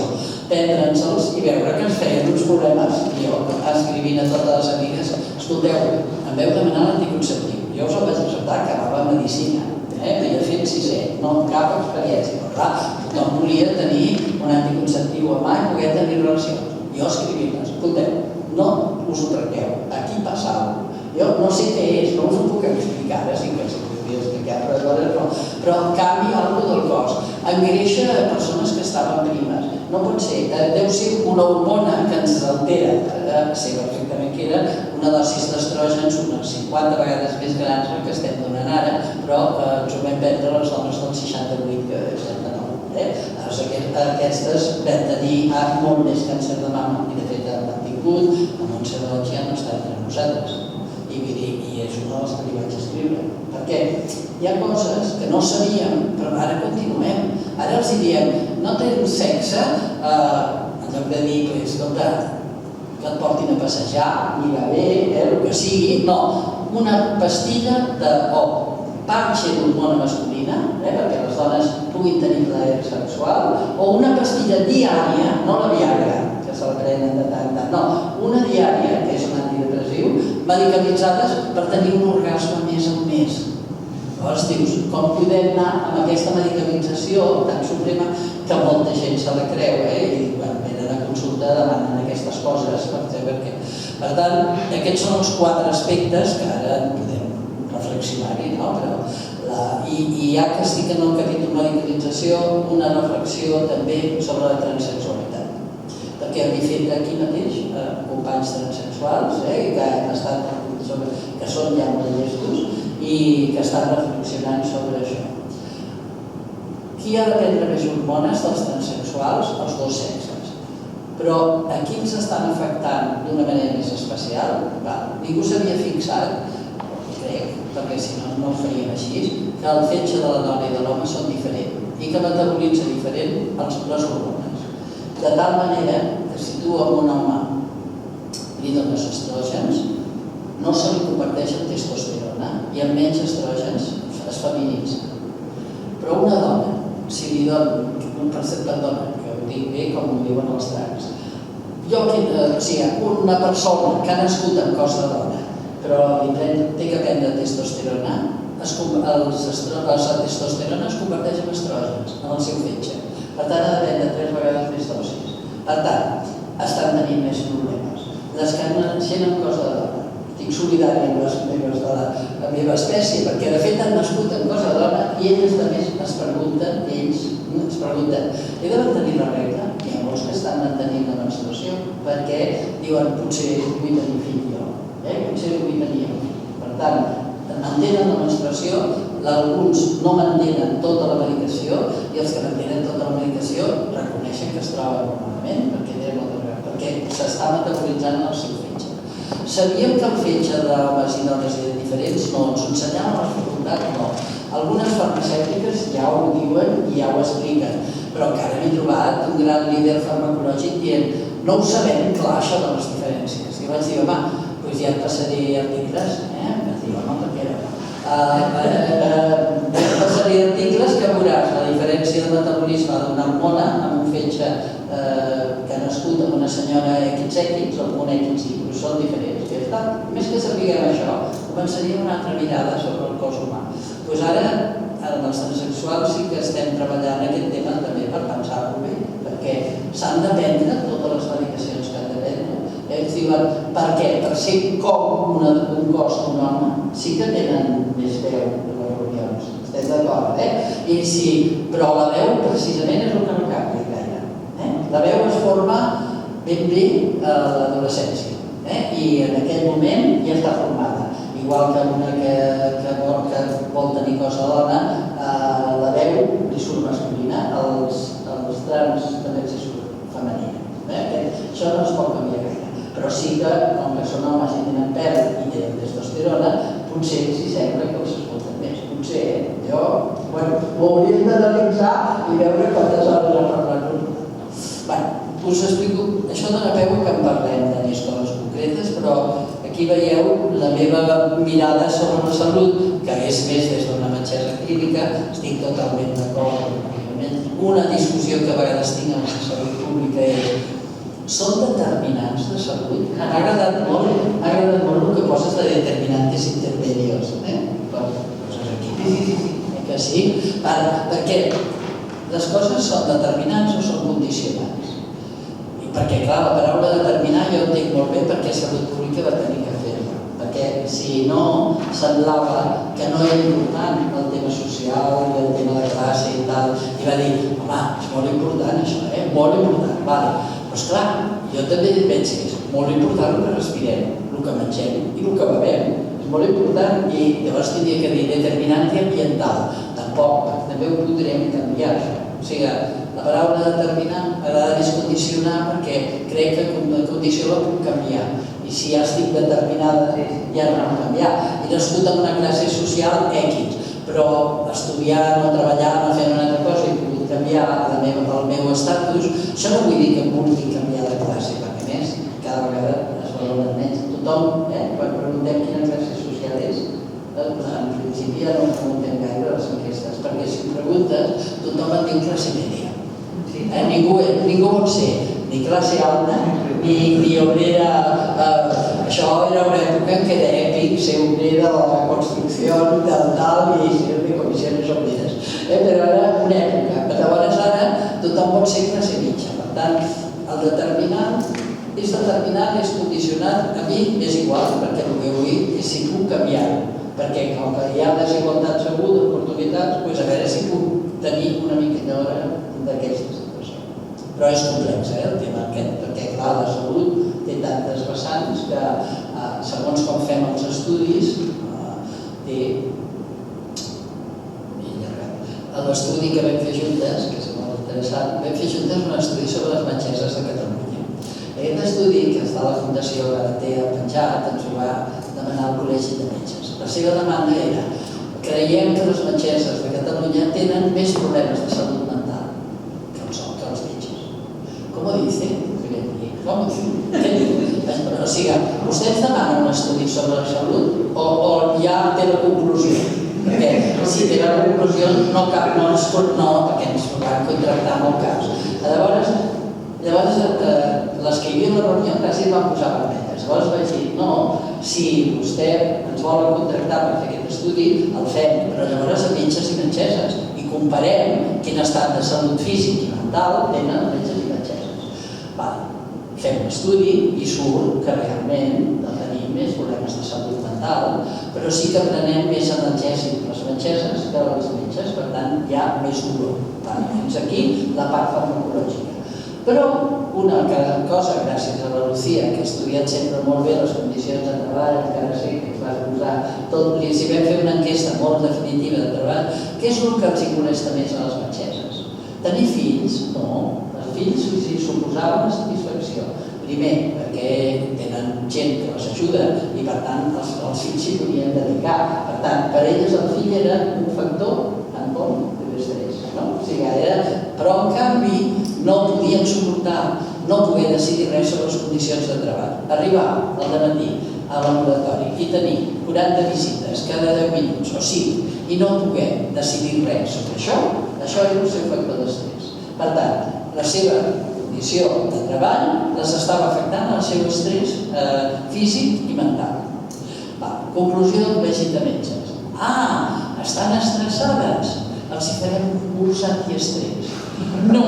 D: prendre'ns-els i veure que ens feien uns problemes. I jo, escrivint a totes les amigues, escolteu, em veu demanar l'anticonceptiu. Jo us el vaig acceptar, acabava medicina. Havia fet 6è, no cap experiència. Però clar, tothom volia tenir un anticonceptiu a mà i poder tenir relacions. Jo escrivint-les, escolteu, no us ho trenqueu, aquí passa alguna cosa. Jo no sé què és, no us ho puc explicar, sí que us ho podria explicar, però canvia alguna del cos. Engreixa persones que estaven primes. No pot ser, deu ser una hormona que ens altera. Sé perfectament que era una dosis d'estrògens unes 50 vegades més grans del que estem donant ara, però ens ho vam prendre les dones del 68 que 69. Aquestes vam tenir molt més càncer de mama i de fet han tingut, la Montse Roig ja no està entre nosaltres. I és una de les que li vaig escriure. Perquè hi ha coses que no sabíem, però ara continuem. Ara els diem, no tens sexe, en lloc de dir, escolta, que et portin a passejar, mira bé, el que sigui, no, una pastilla o patxe d'hormona masculina, perquè les dones puguin tenir plaer sexual, o una pastilla diària, no la Viagra, que se la prenen de tant en tant, no, una diària, que és un antidepressiu, medicalitzades per tenir un orgasme mes al mes. Llavors dius, com podem anar amb aquesta medicalització tan suprema que molta gent se la creu, i quan venen a consulta demanen aquestes coses per saber què. Per tant, aquests són els 4 aspectes que ara podem reflexionar-hi, no? I ja que estic en el capítol medicalització, una reflexió també sobre la transsexualitat. Perquè m'he fet aquí mateix companys transsexuals que són ja molt llestos i que estan reflexionant sobre això. Qui ha de prendre més hormones dels transsexuals? Els 2 sexes. Però a qui ens estan afectant d'una manera més especial? Ningú s'havia fixat, crec, perquè si no, no ho faríem així, que el fetge de la dona i de l'home són diferents i que metabolitza diferent les hormones. De tal manera que si tu a un home li dones estrògens, no se li converteix en testosterona i amb menys estrògens es feminitza. Però una dona, si li dono, per exemple dona, que ho dic bé com ho diuen els trans, una persona que ha nascut amb cos de dona, però té que prendre testosterona, la testosterona es converteix en estrògens en el seu fetge. Per tant, ha de prendre 3 vegades més dosis. Per tant, estan tenint més problemes. Les que naixen amb cos de dona, estic solidari amb les membres de la meva espècie, perquè de fet han nascut amb cos de dona i elles també es pregunten, he de mantenir la regla? Hi ha molts que estan mantenint la menstruació perquè diuen, potser vull tenir fill jo, potser vull tenir un fill. Per tant, mantenen la menstruació, alguns no mantenen tota la medicació i els que mantenen tota la medicació reconeixen que es troben malament perquè s'està metabolitzant el seu fetge. Sabíem que el fetge d'homes i dones eren diferents? No, ens ensenyaven a la facultat? No. Algunes farmacèutiques ja ho diuen i ja ho expliquen, però encara m'he trobat un gran líder farmacològic dient no ho sabem clar això de les diferències. I vaig dir, home, doncs ja et passaré articles, vaig dir, home, perquè era passaré articles que veuràs la diferència de metabolisme d'una hormona amb un fetge que ha nascut amb una senyora XX o amb una XY, però són diferents. I està, més que sapiguem això, començaríem una altra mirada sobre el cos humà. Doncs ara, amb els transsexuals sí que estem treballant aquest tema també per pensar-ho bé, perquè s'han de prendre totes les medicacions que han de prendre. Ells diuen, per què? Per ser com un cos d'un home, sí que tenen més veu de les reunions, estem d'acord, Però la veu precisament és el que no canvia gaire. La veu es forma ben bé a l'adolescència i en aquell moment ja està formada. Igual que una que vol tenir cos de dona, la veu li surt masculina, els trans també els surt femenina. Això no es pot canviar gaire. però sí que, com que són homes i tenen pèl i tenen testosterona, potser s'hi sembla que els escolten més. Potser, jo, bueno, ho hauríem d'analitzar i veure quantes hores ha parlat un. Us explico, això dona peu que en parlem de coses concretes, però aquí veieu la meva mirada sobre la salut, que és més des d'una metgessa clínica, estic totalment d'acord. Una discussió que a vegades tinc amb la salut pública és: són determinants de salut? M'ha agradat molt el que poses de determinantes intermedios, coses aquí. Que sí? Perquè les coses són determinants o són condicionants? Perquè, clar, la paraula determinar jo entenc molt bé perquè salut pública va tenir que fer-la. Perquè si no, semblava que no era important el tema social i el tema de classe i tal. I va dir, home, és molt important això, molt important, vale. Però esclar, jo també veig que és molt important el que respirem, el que mengem i el que bevem. És molt important i llavors tindria que dir determinant i ambiental. Tampoc, també ho podríem canviar, això. O sigui, la paraula determinar m'agrada més condicionar perquè crec que la condició la puc canviar. I si ja estic determinada, ja no puc canviar. He nascut en una classe social X, però estudiar, no treballar, no fer una altra cosa i puc canviar el meu estatus, això no vull dir que vulgui canviar de classe, perquè més cada vegada es valoren menys. Tothom, quan preguntem quina classe social és, en principi ja no preguntem gaire les enquestes, perquè si ho preguntes tothom et diu classe media. Ningú vol ser ni classe alta ni obrera. Això era una època en què era èpic ser obrer de la construcció del tal i ser de comissions obreres. Però era una època. Llavors ara tothom pot ser classe mitja. Per tant, el determinant és condicionat. A mi és igual, perquè el que vull és si puc canviar-ho. Perquè com que hi ha desigualtat segur d'oportunitats, doncs a veure si puc tenir una mica d'hora d'aquestes situacions. Però és complex, el tema aquest, perquè clar, la salut té tantes vessants que segons com fem els estudis té... L'estudi que vam fer juntes, que és molt interessant, vam fer juntes un estudi sobre les metgesses de Catalunya. Aquest estudi, que està a la Fundació Galatea penjat, ens ho va demanar el Col·legi de Metges. La seva demanda era: creiem que les metgesses de Catalunya tenen més problemes de salut mental que els metges. Com ho dice? Com ho diu? Què diu? O sigui, vostès demanen un estudi sobre la salut o ja té la conclusió? Perquè si té la conclusió no cap, perquè ens van contractar en el cas. Llavors, les que hi havia a la reunió quasi van posar vermelles. Llavors vaig dir, no, si vostè ens vol contractar per fer aquest estudi, el fem, però llavors a metges i metgesses i comparem quin estat de salut físic i mental tenen metges i metgesses. Fem l'estudi i surt que realment no tenim més problemes de salut mental, però sí que prenem més analgèsic les metgesses que les metges, per tant hi ha més dolor. Fins aquí la part farmacològica. Però una cosa, gràcies a la Lucía, que ha estudiat sempre molt bé les condicions de treball, encara sé que ens va posar tot, i si vam fer una enquesta molt definitiva de treball, què és el que els molesta més a les metgesses? Tenir fills? No. Els fills s'hi suposava una satisfacció. Primer, perquè tenen gent que les ajuda i per tant els fills s'hi podien dedicar. Per tant, per elles el fill era un factor en bon d'estrès. Però en canvi no podien suportar, no poder decidir res sobre les condicions de treball. Arribar al dematí a l'ambulatori i tenir 40 visites cada 10 minuts o 5 i no poder decidir res sobre això era el seu factor d'estrès. Per tant, la seva condició de treball les estava afectant el seu estrès físic i mental. Conclusió del Col·legi de Metges. Estan estressades. Els hi farem un curs antiestrès. No,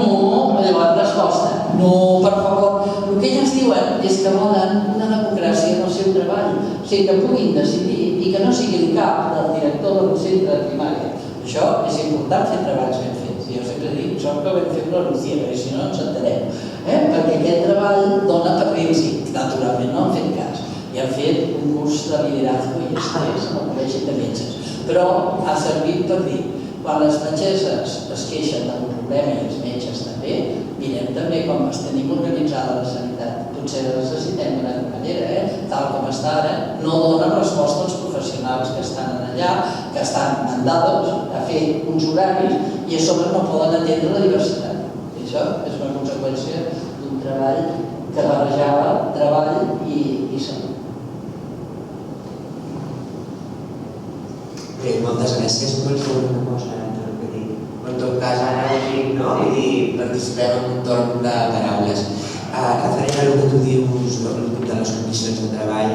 D: llavors resposta. No, per favor. El que elles diuen és que volen una democràcia en el seu treball. O sigui, que puguin decidir i que no sigui el cap del director del centre de primària. Això és important fer treballs ben fets. Jo sempre dic, això que vam fer amb la Lucía, perquè si no ens entenem. Perquè aquest treball dona per dir-s'hi. Naturalment no han fet cas. I han fet un curs de liderazgo i estrès en el Col·legi de Metges. Però ha servit per dir, quan les metgesses es queixen d'un problema i els metges també, mirem també com tenim organitzada la sanitat potser les necessitem d'una altra manera, tal com està ara, no dona resposta als professionals que estan allà, que estan mandats a fer uns horaris i a sobre no poden atendre la diversitat. I això és una conseqüència d'un treball que barrejava treball i salut.
A: Bé, moltes gràcies. Vols dir una cosa? En tot cas, ara ho dic, no? Vull dir, participem en un torn de paraules. Referent a el que tu dius de les condicions de treball,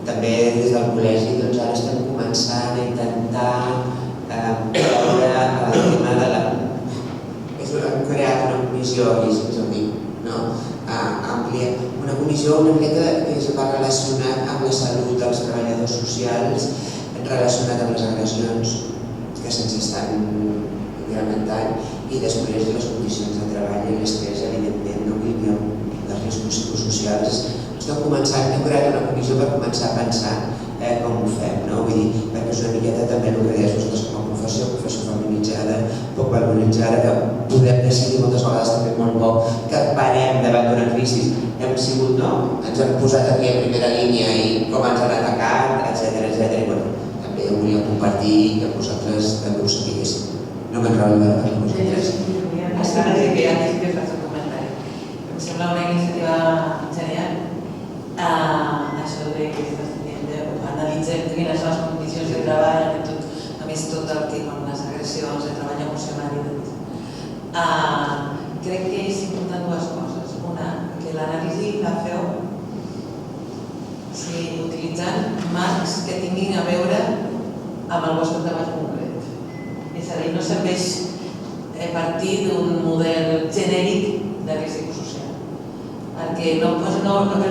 A: també des del col·legi ara estem començant a intentar veure el tema de la... Hem creat una comissió, i se'ns ho dic, àmplia, una comissió una miqueta que es va relacionar amb la salut dels treballadors socials, relacionat amb les agressions que se'ns estan incrementant i després les condicions de treball i l'estrès, evidentment, no hi ha els riscos psicosocials. Estem començant, hem creat una comissió per començar a pensar com ho fem, no? Vull dir, perquè és una miqueta també el que deies vosaltres com a professió feminitzada, poc valoritzada, que podem decidir moltes vegades també molt poc, que parem davant d'una crisi. Hem sigut, no? Ens hem posat aquí a primera línia i com ens han atacat, etc. I bueno, també ho volia compartir que vosaltres també ho sapiguéssiu. No m'enrotlo amb vosaltres.
C: Està bé que ja dic que faig un comentari. Em sembla una iniciativa genial. Això de que estàs dient, analitzem quines són les condicions de treball, a més tot el que amb les agressions, el treball emocional i tot. Crec que és important dues coses. Una, que l'anàlisi la feu utilitzant marcs que tinguin a veure amb el vostre treball concret. És a dir, no serveix partir d'un model genèric de risc psicosocial. El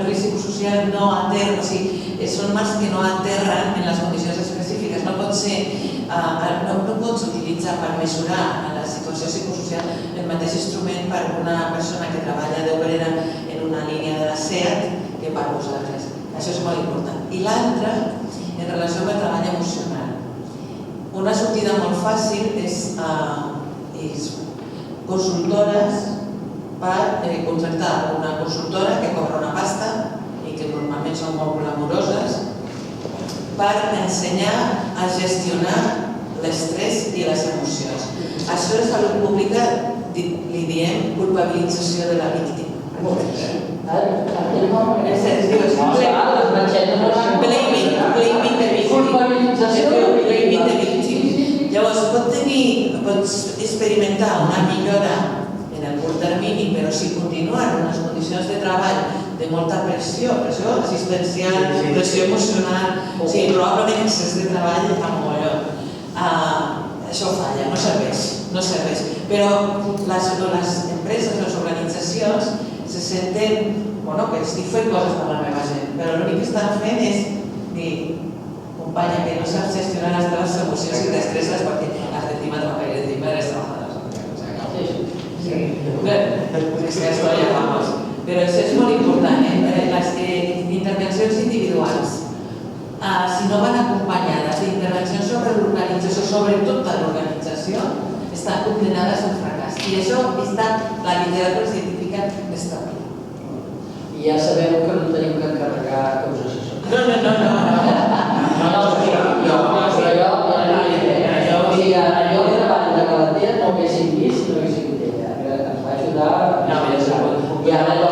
C: risc psicosocial no aterra, o sigui, són marcs que no aterren en les condicions específiques. No pots utilitzar per mesurar la situació psicosocial el mateix instrument per una persona que treballa d'obrera en una línia de la SEAT que per vosaltres. Això és molt important. I l'altre, en relació amb el treball emocional. Una sortida molt fàcil és consultores per contractar una consultora que cobra una pasta i que normalment són molt glamuroses per ensenyar a gestionar l'estrès i les emocions. Això és salut pública, li diem culpabilització de la víctima. Blaming the victim. Llavors, pots experimentar una millora en el curt termini, però si continuen unes condicions de treball de molta pressió assistencial, pressió emocional, probablement excés de treball fa molt. Això falla, no serveix. Però les empreses, les organitzacions, se senten que estic fent coses per la meva gent, però l'únic que estan fent és dir, companya, que no saps gestionar les teves emocions i t'estresses perquè has d'encima trabajar y encima eres trabajador. Però això és molt important, les intervencions individuals, si no van acompanyades d'intervencions sobre l'organització, sobretot de l'organització, estan condenades al fracàs. I això la literatura científica establida.
D: I ja sabeu que no tenim que encarregar causes assessors.
C: No.
D: Jo de davant de Galatea no haguéssim vist, no haguéssim vist ella. Ens va ajudar. I ara jo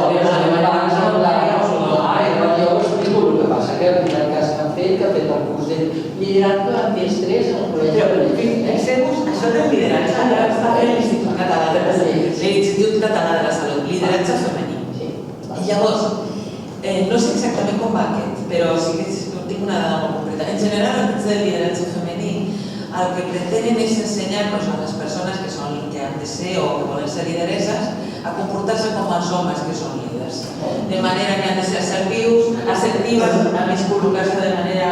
D: ho explico el que passa, que en el cas que han fet el curs de lideratge en temps 3 en el col·legi.
C: Fixeu-vos, això del lideratge està fent l'Institut Català de la Salut, lideratge femení. I llavors, no sé exactament com va aquest, però sí que tinc una dada molt concreta. En general, el del lideratge femení, el que pretenen és ensenyar-nos a les persones que han de ser o que volen ser lideresses a comportar-se com els homes que són líders. De manera que han de ser assertives, a més col·locar-se de manera,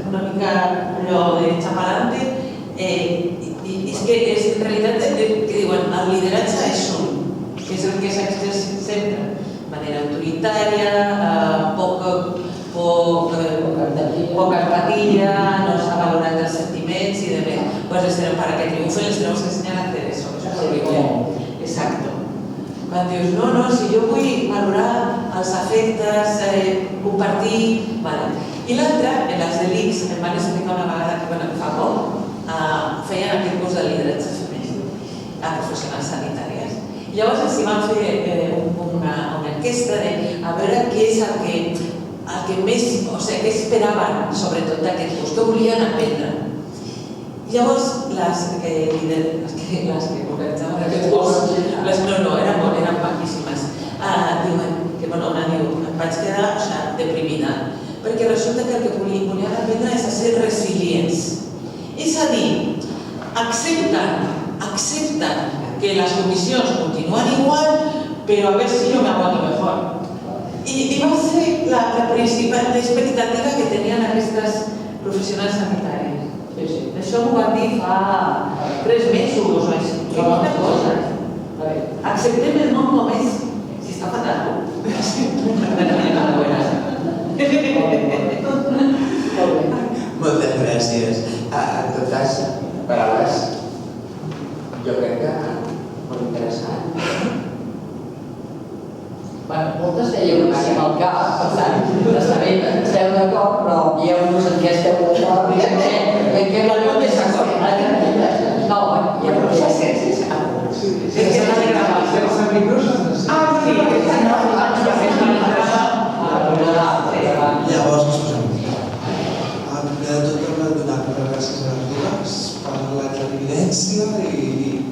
C: una mica allò de xapalante. I és que en realitat que diuen el lideratge és un, que és el que s'ha exercit sempre, de manera autoritària, poca empatia, no s'ha valorat els sentiments i demés. Pues para que triunfen les tenemos que enseñar a hacer eso. Exacto. dius, no, si jo vull valorar els efectes, compartir... I l'altre, en les de l'ICS, em van explicar una vegada que fa poc, feien aquest curs de lideratge femení a professionals sanitàries. I llavors els van fer una enquesta de a veure què és el que més, o sigui, què esperaven sobretot d'aquest curs, què volien aprendre. Llavors, les que organitzaven aquest curs, eren maquíssimes, diuen que, una diu, em vaig quedar deprimida, perquè resulta que el que volien aprendre és a ser resilients. És a dir, accepten que les condicions continuen igual, però a ver si yo me aguanto mejor. I va ser la principal expectativa que tenien aquestes professionals sanitàries. Això m'ho van dir fa 3 mesos o així. Quines coses. Acceptem el món com és. Si està fatal.
A: Moltes gràcies. En tot cas, paraules, jo crec que molt interessant.
D: Moltes dèieu que sí amb el cap, per tant, està bé, esteu d'acord, però dieu-nos en què esteu d'acord i en què la llum és d'acord. No, ja sé.
E: Llavors, primer de tot hem de donar-nos les gràcies a les dues per la clarividència i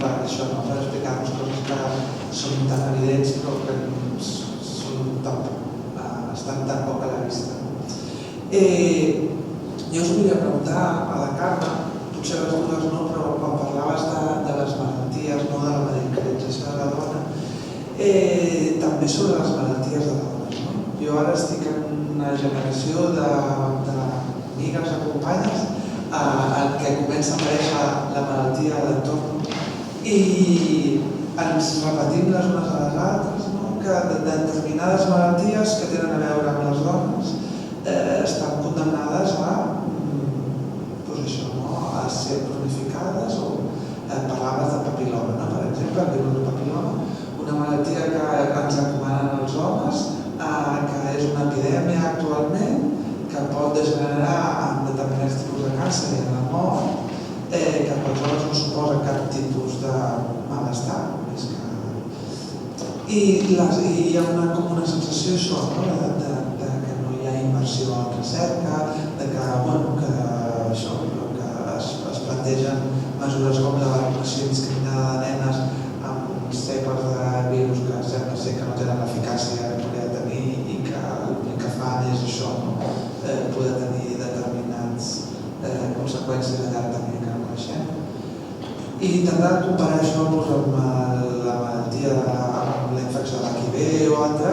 E: per això, per explicar-nos coses que són tan evidents però que estan tan poc a la vista. Jo us volia preguntar a la Carme, potser les dues no, però quan parlaves de les malalties, no de la medicalització de la dona, també sobre les malalties de la dona. Jo ara estic en una generació d'amigues, de companyes, en què comença a aparèixer la malaltia a l'entorn i ens repetim les unes a les altres, que determinades malalties que tenen a veure amb les dones estan condemnades a ser cronificades o parlaves de papil·loma, per exemple, el virus de papil·loma, una malaltia que ens recomanen els homes, que és una epidèmia actualment, que pot degenerar en determinats tipus de càncer i en la mort, que per als homes no suposa cap tipus de malestar. I hi ha una sensació això, que no hi ha inversió en recerca, que es plantegen mesures com la vacunació indiscriminada de nenes amb cepes de virus que sembla ser que no tenen l'eficàcia que hauria de tenir i que l'únic que fan és això, poder tenir determinades conseqüències a llarg termini que no coneixem. I intentar comparar això amb la malaltia amb la infecció de l'HIV o altra,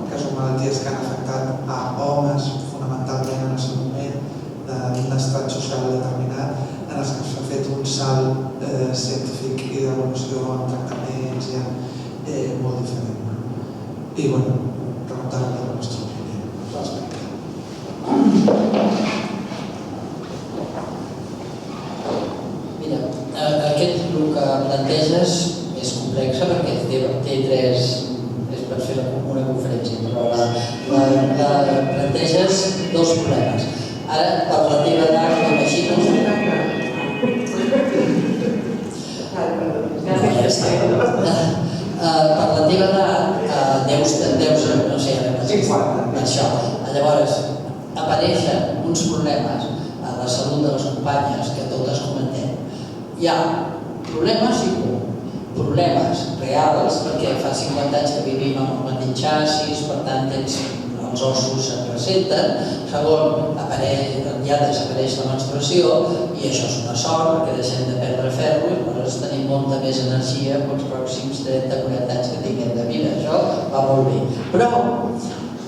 E: que són malalties que han afectat a homes fonamentalment en el seu moment d'un estat social determinat en els que s'ha fet un salt científic i d'evolució en tractaments molt diferent. I preguntar-me la nostra opinió al respecte.
D: Mira, aquest el que planteges és complex perquè té 3, és per fer una conferència, però planteges 2 problemes. Ara, per la teva edat, m'imagino... No, ja està. Per la teva edat, deus no sé, això. Llavors, apareixen uns problemes a la salut de les companyes que totes comentem. Hi ha problemes problemes reals, perquè fa 50 anys que vivim amb un mateix xassis, per tant els ossos se'n ressenten. Segon, ja desapareix la menstruació i això és una sort perquè deixem de perdre ferro i llavors tenim molta més energia pels pròxims 30-40 anys que tinguem de vida. Això va molt bé. Però,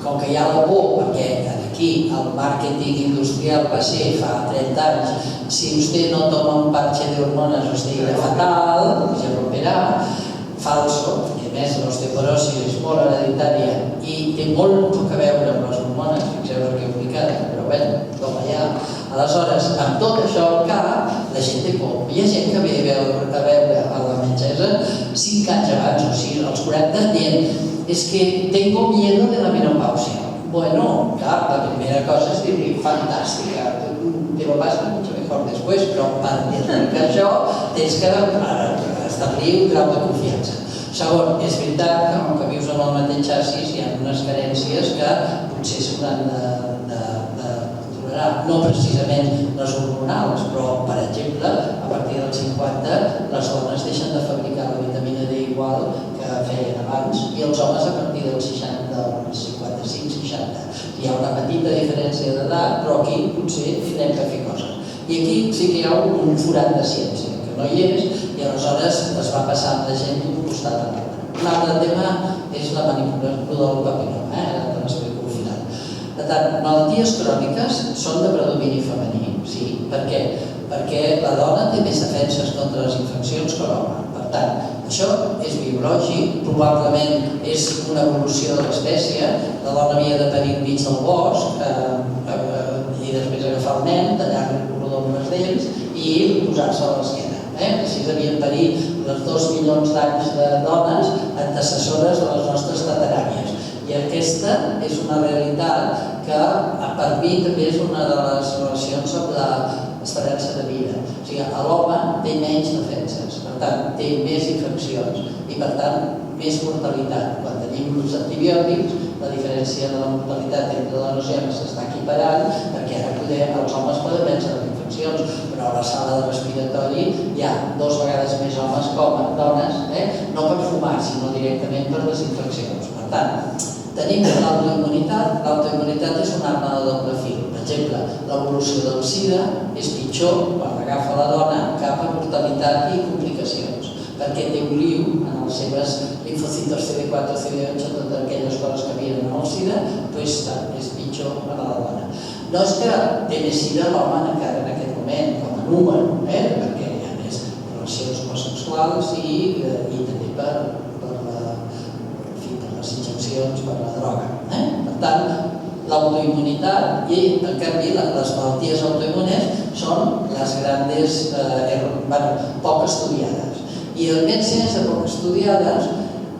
D: com que hi ha la por, perquè aquí el màrqueting industrial va ser fa 30 anys, si usted no toma un parche de hormones usted irá fatal, se romperà, falso, que a més l'osteoporosi és molt hereditària i té molt poc a veure amb les hormones, fixeu-vos que complicada, però bé, com allà. Aleshores, amb tot això al cap, la gent té por. Hi ha gent que ve a veure a la metgessa 5 anys abans o 6, als 40, dient es que tengo miedo de la menopausia. Bueno, clar, la primera cosa és dir-li fantàstica, te lo pasas mucho mejor después, però per dir-li que això tens que establir un grau de confiança. Segon, és veritat que com que vius en el mateix xassis hi ha unes carències que potser s'hauran de tolerar, no precisament les hormonals, però, per exemple, a partir dels 50 les dones deixen de fabricar la vitamina D igual que feien abans i els homes a partir dels 60, dels 55-60. Hi ha una petita diferència d'edat, però aquí potser tindrem que fer coses. I aquí sí que hi ha un forat de ciència, que no hi és, i aleshores es va passant la gent d'un costat a l'altre. Un altre tema és la manipulació del papiloma, ara te l'explico al final. Per tant, malalties cròniques són de predomini femení, sí. Per què? Perquè la dona té més defenses contra les infeccions que l'home. Per tant, això és biològic, probablement és una evolució de l'espècie. La dona havia de parir enmig del bosc i després agafar el nen, tallar-li el cordó amb les dents i posar-se a l'esquena. Així havien parit les 2 milions d'anys de dones antecessores de les nostres tatarànies. I aquesta és una realitat que per mi també és una de les relacions amb l'esperança de vida. O sigui, l'home té menys defenses, per tant, té més infeccions i, per tant, més mortalitat. Quan tenim els antibiòtics, la diferència de la mortalitat entre dones i homes s'està equiparant perquè ara els homes poden vèncer les infeccions, però a la sala de respiratori hi ha 2 vegades més homes que dones, no per fumar, sinó directament per les infeccions. Per tant, tenim l'autoimmunitat. L'autoimmunitat és una arma de doble fil. Per exemple, l'evolució del SIDA és pitjor quan agafa la dona cap a mortalitat i complicacions, perquè té un liu en els seus linfocitos CD4, CD8, totes aquelles coses que havien en el SIDA, doncs és pitjor per a la dona. No és que té més SIDA l'home encara en aquest moment, com a número, perquè hi ha més relacions homosexuals i també per les injeccions, per la droga. Per tant, l'autoimmunitat i, en canvi, les malalties autoimmunes són les grandes, poc estudiades. I almenys sense poc estudiades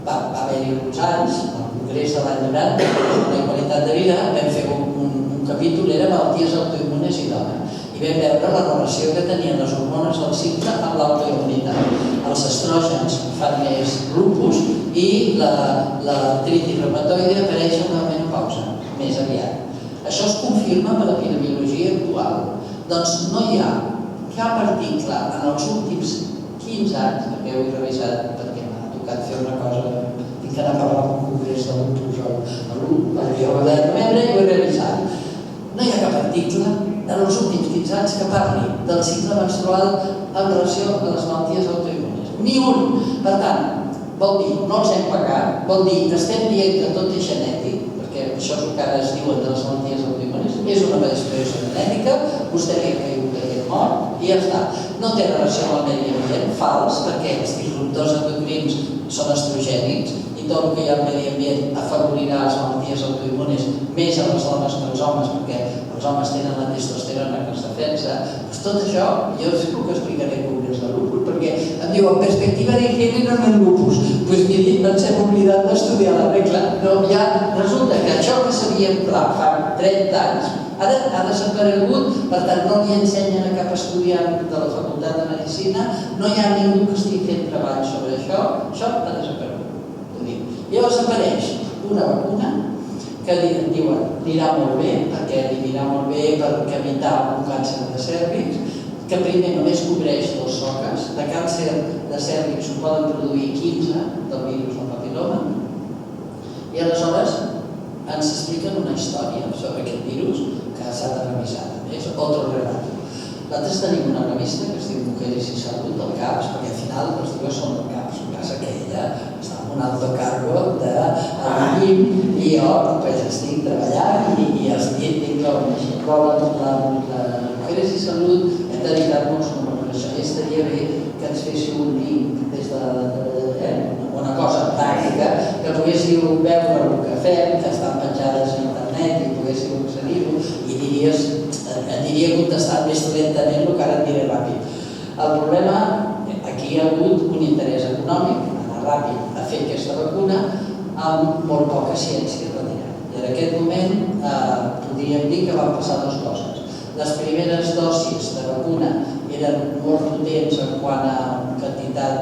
D: va haver-hi uns anys, al Congrés de l'any 90, la qualitat de vida, vam fer un capítol, era malalties autoimmunes i dona. I vam veure la relació que tenien les hormones del cicle amb l'autoimmunitat. Els estrògens fan més lupus i l'artritis reumatoide apareix en la menopausa, més aviat. Això es confirma per l'epidemiologia actual. Doncs no hi ha cap article en els últims 15 anys, també ho he revisat perquè m'ha tocat fer una cosa, tinc que anar a parlar amb un congrés de lupus a l'1 de novembre i ho he revisat. No hi ha cap article en els últims 15 anys que parli del cicle menstrual en relació a les malalties autoimmunes. Ni un! Per tant, vol dir, no els hem pagat, vol dir, estem dient que tot és genètic, perquè això és el que ara es diuen de les malalties autoimmunes, és una predisposició genètica, vostè li ha caigut aquest mort i ja està. No té relació amb el medi ambient, fals, perquè els disruptors endocrins són estrogènics i tot el que hi ha al medi ambient afavorirà les malalties autoimmunes més a les dones que als homes, perquè els homes tenen la testosterona que es defensa. Tot això, jo sé que explicaré al Congrés de Lupus, perquè em diu, en perspectiva de género en el lupus. Doncs miri, ens hem oblidat d'estudiar la regla. No, ja resulta que això que sabíem clar fa 30 anys, ara ha desaparegut, per tant no li ensenyen a cap estudiant de la Facultat de Medicina, no hi ha ningú que estigui fent treball sobre això ha desaparegut. I llavors apareix una vacuna que diuen anirà molt bé, perquè anirà molt bé per evitar un càncer de cèrvix, que primer només cobreix 2 soques, de càncer de cèrvix ho poden produir 15 del virus del papiloma, i aleshores ens expliquen una història sobre aquest virus que s'ha de revisar també, és otro relato. Nosaltres tenim una revista que es diu Mujeres y Salud del CAPS, perquè al final els dues són del CAPS, el cas que ella està en un alto cargo de l'IM i jo estic treballant i tinc la Mujeres y Salud, hem dedicat molts números a això i estaria bé que ens féssiu un link des de una cosa pràctica que poguéssiu veure el que fem, que estan penjades a internet i poguéssiu accedir-ho i aniria contestant més lentament el que ara et diré ràpid. El problema, aquí hi ha hagut un interès econòmic, anar ràpid a fer aquesta vacuna, amb molt poca ciència darrere. I en aquest moment podríem dir que van passar dues coses. Les primeres dosis de vacuna eren molt potents en quant a quantitat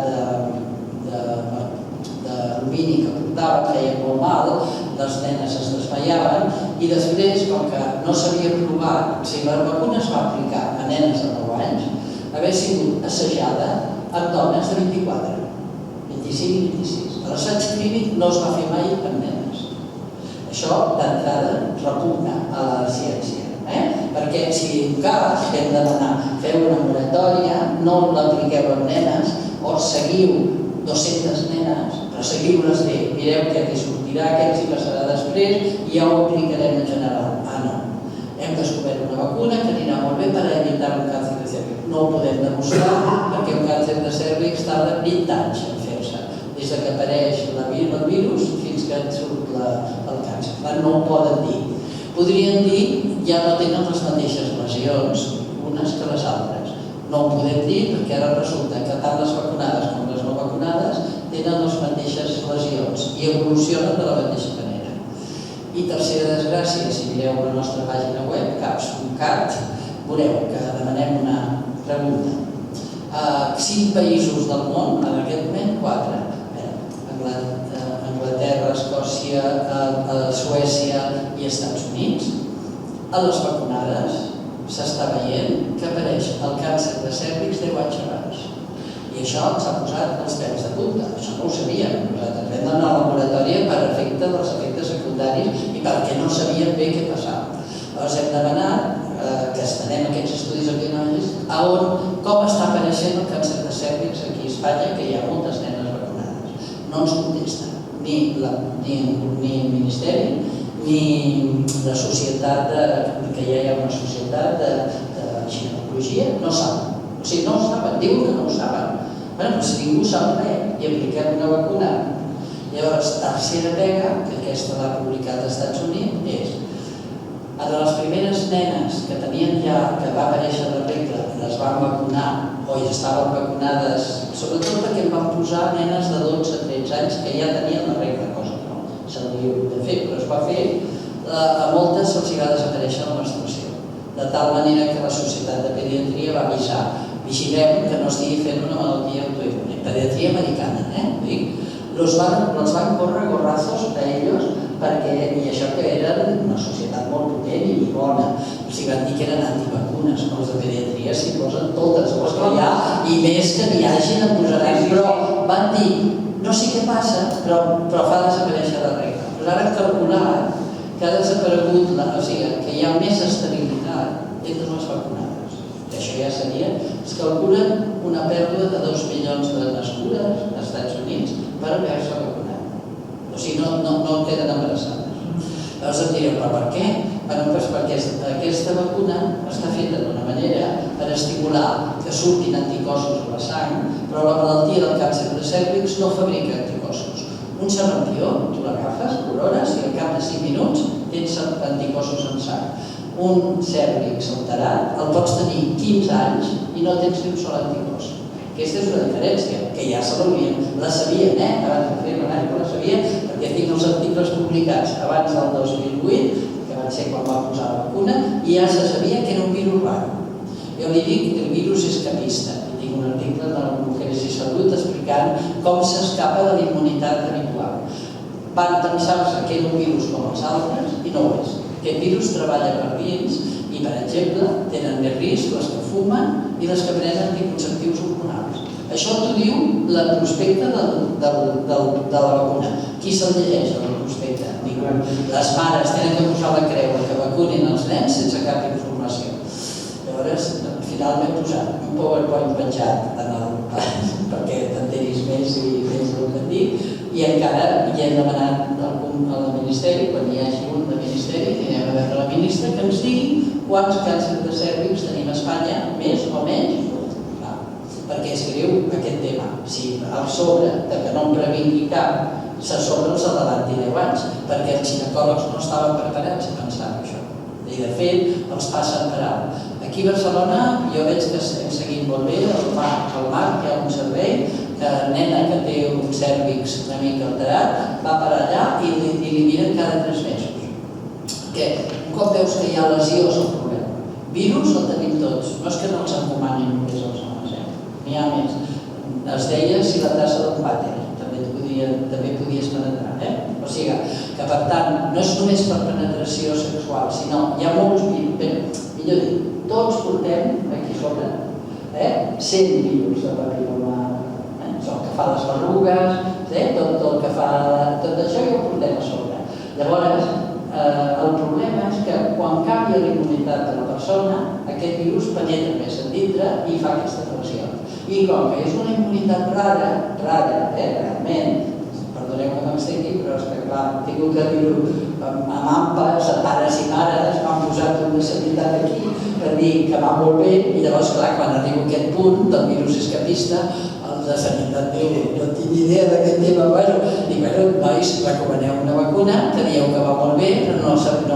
D: d'alumini que portaven, feien molt mal, les nenes es desmaiaven, i després, com que no s'havia provat, si la vacuna es va aplicar a nenes de 9 anys, havia sigut assajada amb dones de 24, 25 i 26. L'assaig clínic no es va fer mai amb nenes. Això, d'entrada, repugna a la ciència. Perquè si en cas hem de demanar, feu una moratòria, no l'apliqueu amb nenes, o seguiu 200 nenes, però seguiu-les bé, mireu què hi sortirà, què els hi passarà després, i ja ho aplicarem en general. No. Hem descobert una vacuna que anirà molt bé per evitar un càncer de cèrvix. No ho podem demostrar perquè un càncer de cèrvix tarda 20 anys en fer-se, des que apareix el virus fins que et surt el càncer. No ho poden dir. Podrien dir ja no tenen les mateixes lesions unes que les altres. No ho podem dir perquè ara resulta que tant les vacunades com les no vacunades tenen les mateixes lesions i evolucionen de la mateixa manera. I tercera desgràcia, si mireu la nostra pàgina web, CAPS.cat, veureu que demanem una pregunta. 5 països del món, en aquest moment 4, Anglaterra, Escòcia, Suècia i Estats Units, a les vacunades s'està veient que apareix el càncer de cèrvix 10 anys abans. I això ens ha posat els pèls de punta. Això no ho sabíem. Nosaltres vam anar a la laboratòria per efecte dels efectes secundaris i perquè no sabíem bé què passava. Llavors hem demanat que estenem aquests estudis epidemiològics com està apareixent el càncer de cèrvix aquí a Espanya, que hi ha moltes nenes vacunades. No ens contesten. Ni el Ministeri, ni la societat, que ja hi ha una societat de ginecologia, no saben. O sigui, no ho saben, diuen que no ho saben. Però si ningú sap res i apliquem una vacuna. Llavors, tercera pega, que aquesta l'ha publicat als Estats Units, és a les primeres nenes que tenien ja, que va aparèixer la regla, les van vacunar o ja estaven vacunades, sobretot perquè em van posar nenes de 12 a 13 anys que ja tenien la regla, cosa que no s'hauria de fer, però es va fer, a moltes se'ls va desaparèixer la menstruació. De tal manera que la Societat de Pediatria va avisar, vigilem que no estigui fent una malaltia autoimmune, pediatria americana, los van córrer gorrazos a ellos perquè, i això que eren una societat molt potent i bona, o sigui, van dir que eren antivacunes, els de pediatria s'hi posen totes les que hi ha, i més que n'hi hagin en posaran, però van dir, no sé què passa, però fa desaparèixer la regla. Però ara han calculat que ha desaparegut, o sigui, que hi ha més esterilitat entre les vacunades. I això ja seria, es calculen una pèrdua de 2 milions de nascudes als Estats Units per haver-se vacunat. O sigui, no queden embarassades. Llavors em direu, però per què? Perquè aquesta vacuna està feta d'una manera per estimular que surtin anticossos a la sang, però la malaltia del càncer de cèrvix no fabrica anticossos. Un sarampió, tu l'agafes, l'horores, i al cap de 5 minuts tens anticossos en sang. Un cèrvix alterat el pots tenir 15 anys i no tens ni un sol anticòs. Aquesta és una diferència, que ja la sabien, abans de fer l'anàlisi, la sabien, perquè tinc els articles publicats abans del 2008, que van ser quan va posar la vacuna, i ja se sabia que era un virus raro. Jo li dic que el virus és capista, i tinc un article de la Mujeres i Salut explicant com s'escapa de la immunitat habitual. Van pensar-se que era un virus com els altres, i no ho és. Aquest virus treballa per dins i, per exemple, tenen més risc les que fumen i les que prenen anticonceptius hormonals. Això t'ho diu el prospecte de la vacuna. Qui se'l llegeix, el prospecte? Ningú. Les mares tenen que posar la creu que vacunin els nens sense cap informació. Llavors, al final m'he posat un PowerPoint penjat perquè t'enteris més i més el que et dic, i encara hi hem demanat al Ministeri, quan hi hagi un de Ministeri, anirem a veure la ministra, que ens digui quants càncers de cèrvix tenim a Espanya, més o menys, perquè és greu aquest tema. Si al sobre que no en previngui cap, se sobre els adelanti 10 anys, perquè els ginecòlegs no estaven preparats a pensar en això. I de fet, els passen per alt. Aquí a Barcelona jo veig que estem seguint molt bé el Marc, que hi ha un servei, que nena que té un cèrvix una mica alterat va per allà i li miren cada 3 mesos. Que un cop veus que hi ha lesió és el problema. Virus el tenim tots, no és que no els encomanin només els homes, n'hi ha més. Es deia si la tassa d'un vàter, també podies penetrar. O sigui que per tant no és només per penetració sexual, sinó hi ha molts virus, millor dit, tots portem aquí sobre 100 virus de papil·loma, el que fa les verrugues, tot això ja ho portem a sobre. Llavors, el problema és que quan canvia la immunitat de la persona, aquest virus penetra més a dintre i fa aquestes lesions. I com que és una immunitat rara, realment, perdoneu que m'extingui, però és que clar, he tingut que dir-ho amb ampes, a pares i mares, m'han posat una sanitat aquí per dir que va molt bé i llavors, clar, quan arribo a aquest punt del virus escapista, el de sanitat diu, no tinc idea d'aquest tema, i nois, recomaneu una vacuna que dieu que va molt bé, però no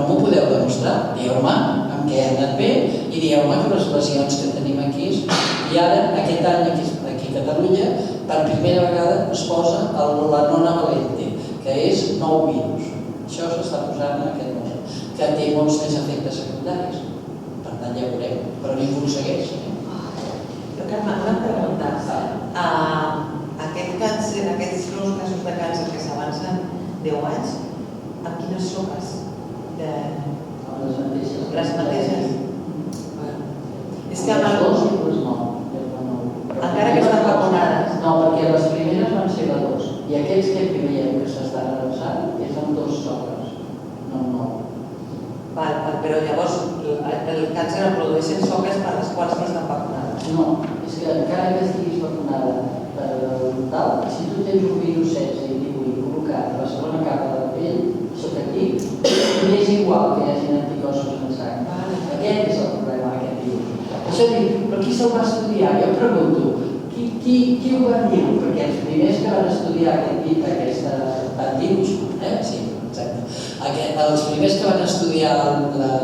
D: m'ho podeu demostrar. Dieu-me amb què ha anat bé i dieu-me que les lesions que tenim aquí, i ara, aquest any aquí a Catalunya, per primera vegada es posa la nona valente, que és nou virus. Això s'està posant en aquest moment, que té molts més efectes secundaris. Per tant, ja veurem, però ningú ho segueix.
C: Carme, una pregunta. Aquests nous casos de càncer que s'avancen 10 anys, amb quines soques? Les mateixes? És que amb el... Encara que estan vacunades.
D: No, perquè les primeres van ser la 2. I aquests que veiem que s'estan avançant és amb 2 soques, no amb 9.
C: Però llavors el càncer el produeixen soques per les quals no estan vacunades.
D: No, és que encara que estiguis vacunada per tal, si tu tens un virus 16 i 18 col·locat a la segona capa de la pell, sota aquí, és igual que hi hagi anticossos en sang. Aquest és el problema d'aquest virus. Això dic, però qui se'l va estudiar? Jo pregunto, qui ho va dir? Perquè els primers que van estudiar aquest virus, sí, exacte. Els primers que van estudiar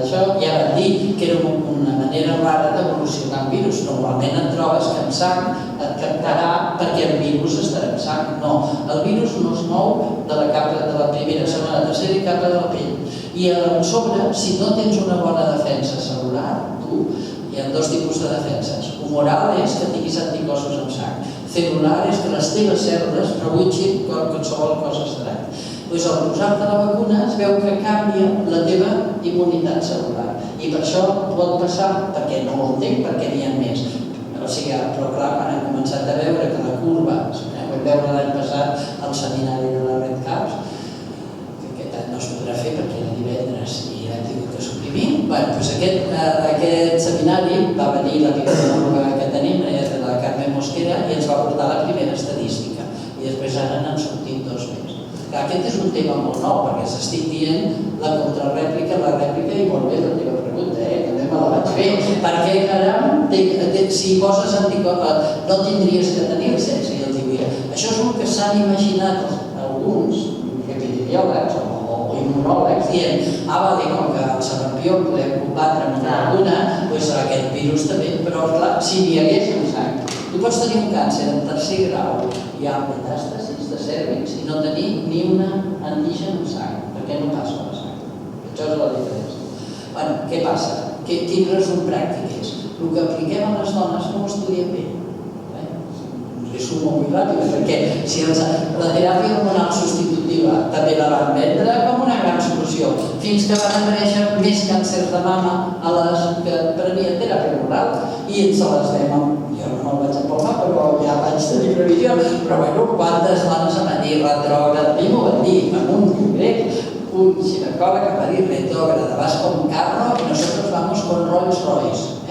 D: això ja van dir que era una manera rara d'evolucionar un virus. Normalment et trobes que en sang et captarà perquè el virus estarà en sang. No, el virus no es mou de la primera, segona, tercera i capa de la pell. I a sobre, si no tens una bona defensa celular, tu, hi ha 2 tipus de defenses. Humoral és que tinguis anticossos en sang. Celular és que les teves cèl·lules rebutgin qualsevol cosa estranya. Doncs al posar-te la vacuna es veu que canvia la teva immunitat celular. I per això pot passar, perquè no ho entenc, perquè n'hi ha més. O sigui, però clar, quan hem començat a veure que la curva, ho vam veure l'any passat al seminari de la Red Caps, que aquest any no es podrà fer perquè era divendres i hem tingut que suprimir. Doncs aquest seminari va venir l'epidemiòloga que tenim, la Carme Mosquera, i ens va portar la primera estadística. I després ara n'han sortit 2 més. Aquest és un tema molt nou, perquè s'estic dient la contrarèplica, la rèplica, i molt bé la teva pregunta, també me la vaig fer. Perquè, caram, si poses no tindries que tenir el 16 i el 18. Això és el que s'han imaginat alguns epidemiòlegs o immunòlegs dient vale, com que el sarampió el podem combatre amb una vacuna, doncs aquest virus també, però clar, si n'hi hagués en sang. Tu pots tenir un càncer en 3è grau i amb metàstasis de cèrvix i no tenir ni una antigen en sang, perquè no passa a la sang. Això és la diferència. Què passa? Quin resum pràctic és? El que apliquem a les dones no ho estudiem bé. Resumo molt ràpid, perquè si la teràpia hormonal substitutiva també la van vendre com una gran solució, fins que van aparèixer més càncers de mama a les que prenien teràpia hormonal i ens les vam, jo no me'l vaig empalmar, però ja vaig tenir previsió, però bueno, quantes dones em van dir retrògrada, a mi m'ho van dir, en un grec, un ginecòleg que va dir retrògrada, vas con carro y nosotros vamos con Rolls Royce.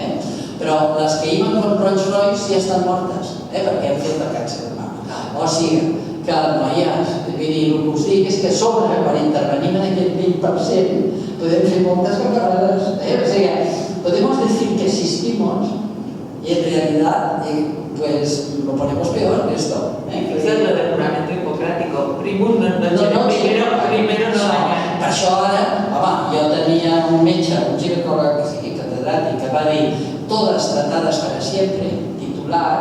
D: Però les que iban con Rolls Royce ja estan mortes, perquè han fet el càncer de mama. O sigui, que noies, el que us dic és que a sobre, quan intervenim en aquest 20%, podem fer moltes caparades. O sigui, podemos decir que existimos y en realidad lo ponemos peor que esto.
B: Eso es lo del juramento hipocrático. Primero no dañar.
D: Per això ara, home, jo tenia un metge, un ginecòleg catedràtic que va dir todas tratadas para siempre, titular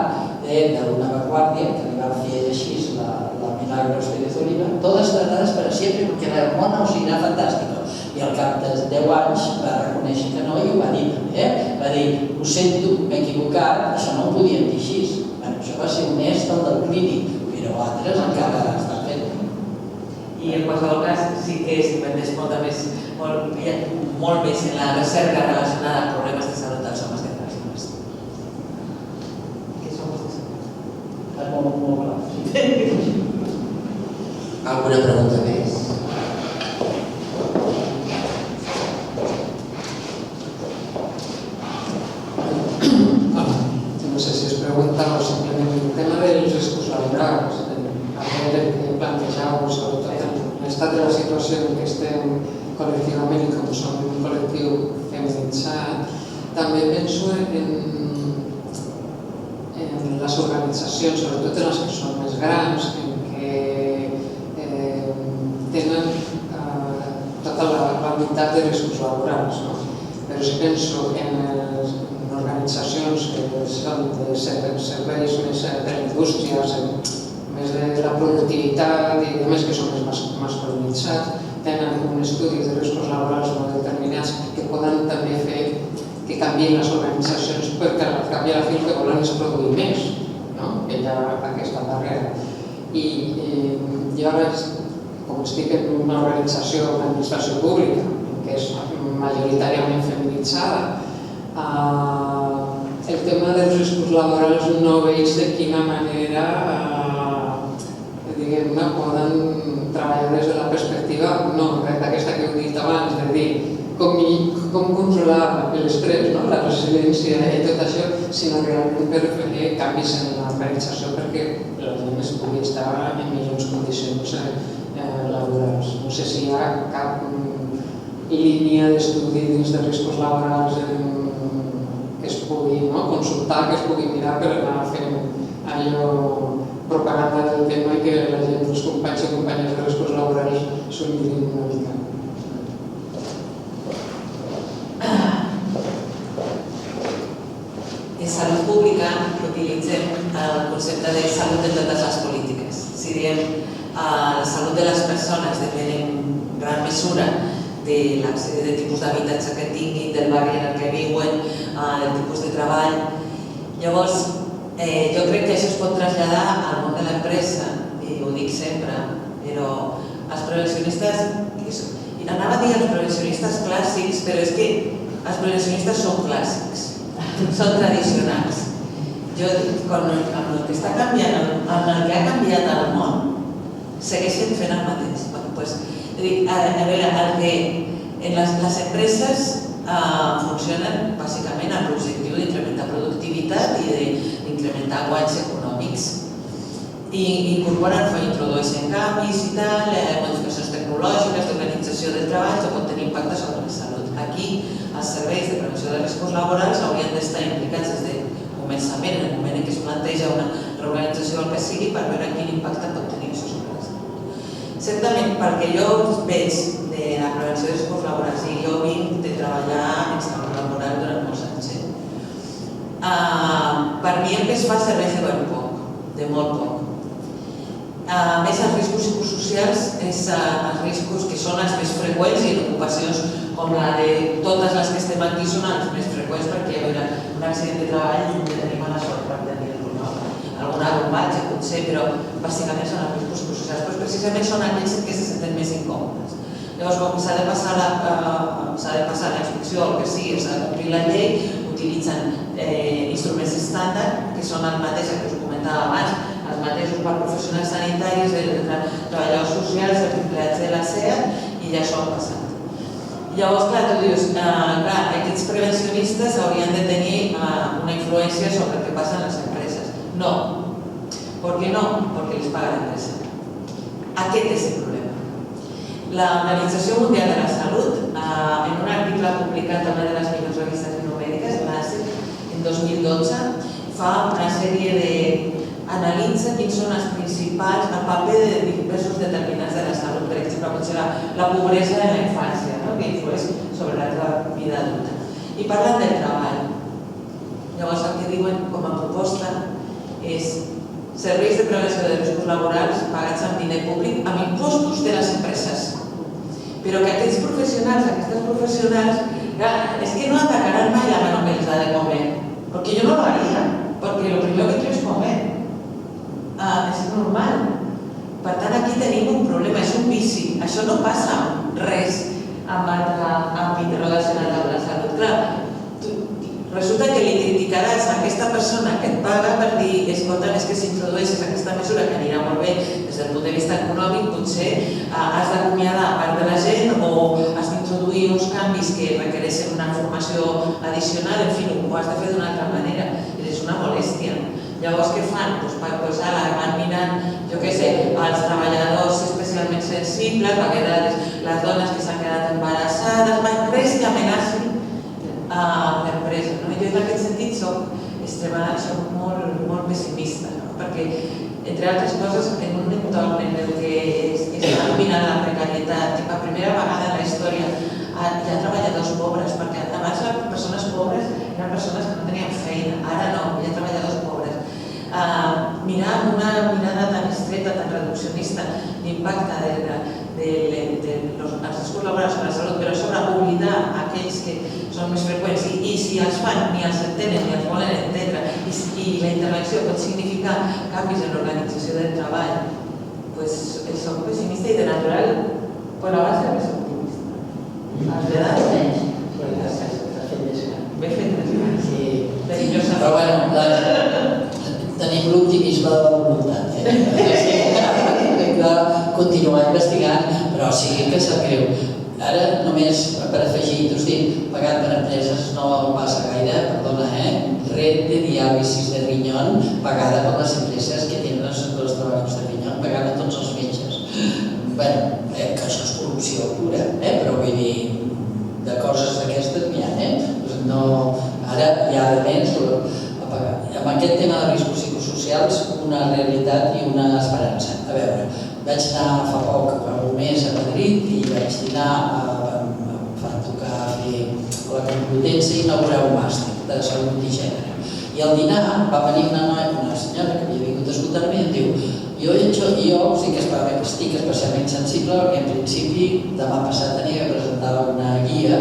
D: de una vanguardia que li va fer així la Milagros Pérez Oliva, todas tratadas para siempre porque la hormona us irà fantàstica. I al cap de 10 anys va reconèixer que no i ho va dir també. Va dir, ho sento, m'he equivocat, això no ho podíem dir així. Això va ser honest el del clínic, però altres encara estan fent.
B: I en qualsevol cas sí que s'inventeix molt més en la recerca relacionada amb problemes de salut dels homes que dels dones. Què som els de salut?
D: És molt clar, sí.
A: Alguna pregunta més?
F: No sé si es pregunta o simplement el tema dels riscos laborals, a veure què plantejau, sobretot en l'estat de la situació en què estem col·lectivament i com som un col·lectiu feminitzat, també penso en les organitzacions, sobretot en les que són més grans, en què tenen tota la unitat de riscos laborals. Però si penso en organitzacions que són de serveis més de la indústria, més de la productivitat i més que són més masculinitzats, tenen un estudi de riscos laborals molt determinats que poden també fer que canvien les organitzacions perquè al cap i a la fi el que volen és produir més, que hi ha aquesta barrera. I jo ara, com estic en una organització, una administració pública, que és majoritàriament feminitzada, el tema dels riscos laborals no veig de quina manera poden treballar des de la perspectiva, no d'aquesta que heu dit abans, de dir com controlar l'estrès, la resiliència i tot això, sinó realment per fer canvis en l'organització perquè la gent es pugui estar en millors condicions laborals. No sé si hi ha cap línia d'estudi dins de riscos laborals que es pugui consultar, que es pugui mirar per anar fent allò propaganda del tema i que la gent, els companys i companyes de riscos laborals s'ho mirin una mica.
B: En salut pública utilitzem el concepte de salut de totes les polítiques. Si diem la salut de les persones depèn en gran mesura de tipus d'habitatge que tinguin, del barri en el que viuen, del tipus de treball. Llavors, jo crec que això es pot traslladar al món de l'empresa, i ho dic sempre, però els prevencionistes, anava a dir els prevencionistes clàssics, però és que els prevencionistes són clàssics, són tradicionals. Jo dic, amb el que està canviant, amb el que ha canviat el món, segueixen fent el mateix. A veure, les empreses funcionen bàsicament amb l'objectiu d'incrementar productivitat i d'incrementar guanys econòmics. I introdueixen canvis i tal, modificacions tecnològiques, d'organització del treball, que pot tenir impacte sobre la salut. Aquí, els serveis de prevenció de riscos laborals haurien d'estar implicats des del començament, en el moment en què es planteja una reorganització o el que sigui, per veure quin impacte pot tenir això sobre la salut. Certament, perquè jo veig de la prevenció de riscos laborals i jo vinc de treballar en salut laboral durant molts anys. Per mi el que es fa serveix de ben poc, de molt poc. A més, els riscos psicosocials és els riscos que són els més freqüents i en ocupacions com la de totes les que estem aquí són els més freqüents perquè un accident de treball ja tenim mala sort per tenir-lo, algun arromatge potser, però bàsicament són els riscos psicosocials, però precisament són aquells que se senten més incòmodes. Llavors, quan s'ha de passar la inspecció o el que sigui, s'ha de complir la llei, utilitzen instruments estàndard, que són el mateix que us comentava abans, els mateixos per professionals sanitaris, treballadors socials, els empleats de la SEA, i ja això ha passat. Llavors, clar, tu dius, aquests prevencionistes haurien de tenir una influència sobre el que passa en les empreses. No. ¿Por qué no? Porque les paga la empresa. Aquest és el problema. La Organització Mundial de la Salut, en un article publicat en una de les millors revistes biomèdiques, l'ACE, en 2012, fa una sèrie de analitza quins són els principals, el paper de diversos determinants de la salut, per exemple, pot ser la pobresa en la infància, que influeix sobre la vida adulta. I parlen del treball.
C: Llavors el que diuen com a proposta és serveis de prevenció de riscos laborals pagats amb diner públic amb impostos de les empreses. Però que aquests professionals, aquestes professionals, es que no atacaran mai la mano que les ha de comer. Porque yo no lo haría, porque lo primero que quiero es comer. És normal. Per tant, aquí tenim un problema, és un vici. Això no passa res amb altre àmbit relacionat amb la salut. Clar, resulta que li criticaràs a aquesta persona que et paga per dir escolta, és que si introdueixes aquesta mesura que anirà molt bé des del punt de vista econòmic, potser has d'acomiadar part de la gent o has d'introduir uns canvis que requereixen una formació addicional, en fi, ho has de fer d'una altra manera. És una molèstia. Llavors, què fan? Doncs ara van mirant, jo què sé, els treballadors especialment sensibles, les dones que s'han quedat embarassades, res que amenacin a l'empresa. Jo en aquest sentit soc molt pessimista, perquè, entre altres coses, en un entorn en què està dominant la precarietat, que per primera vegada en la història hi ha treballadors pobres, perquè abans les persones pobres eren persones que no tenien feina, ara no, hi ha treballadors pobres. Mirar amb una mirada tan estreta, tan reduccionista, l'impacte dels riscos laborals sobre la salut, però sobre oblidar aquells que són més freqüents i si els fan ni els entenen ni els volen entendre i la intervenció pot significar canvis en l'organització del treball, doncs soc pessimista i de natural, per la base de ser optimista. Els d'edat menys. Ben fet més grans.
D: Però bueno, tenim l'optimisme de la voluntat. Hem de continuar investigant, però sí que sap greu. Ara, només per afegir, t'ho dic, pagat per empreses no passa gaire, perdona, red de diàlisis de rinyón pagada per les empreses que tenen els treballadors de rinyón, pagant a tots els metges. Bé, que això és corrupció pura, però vull dir, de coses d'aquestes n'hi ha, no, ara hi ha de més a pagar. Amb aquest tema de riscos psicosocials, una realitat i una esperança. A veure, vaig anar fa poc, fa un mes a Madrid i vaig dinar, van tocar a fer la Complutense i inaugurar un màster de salut i gènere. I al dinar va venir una senyora que havia vingut a escoltar-me i em diu jo sí que estic especialment sensible perquè en principi demà passat tenia que presentar una guia,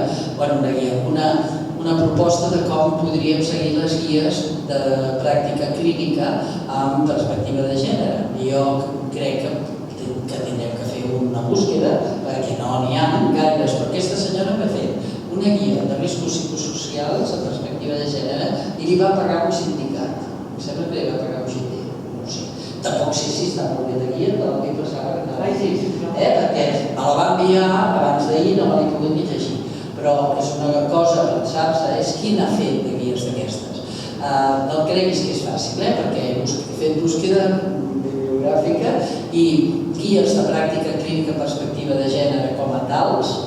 D: una proposta de com podríem seguir les guies de pràctica clínica amb perspectiva de gènere. I jo crec que tindrem que fer una búsqueda perquè no n'hi ha gaires, però aquesta senyora m'ha fet una guia de riscos psicosocials amb perspectiva de gènere i li va pagar un sindicat. Em sembla que li va pagar un sindicat. Tampoc sé si està molt bé de guia, però el que passava que anava així. Perquè me la va enviar abans d'ahir, no me l'he pogut ni llegir. Però és una cosa a pensar-se, és quin ha fet de guies d'aquestes. No creguis que és fàcil, perquè he fet búsqueda bibliogràfica i guies de pràctica clínica perspectiva de gènere com a tals,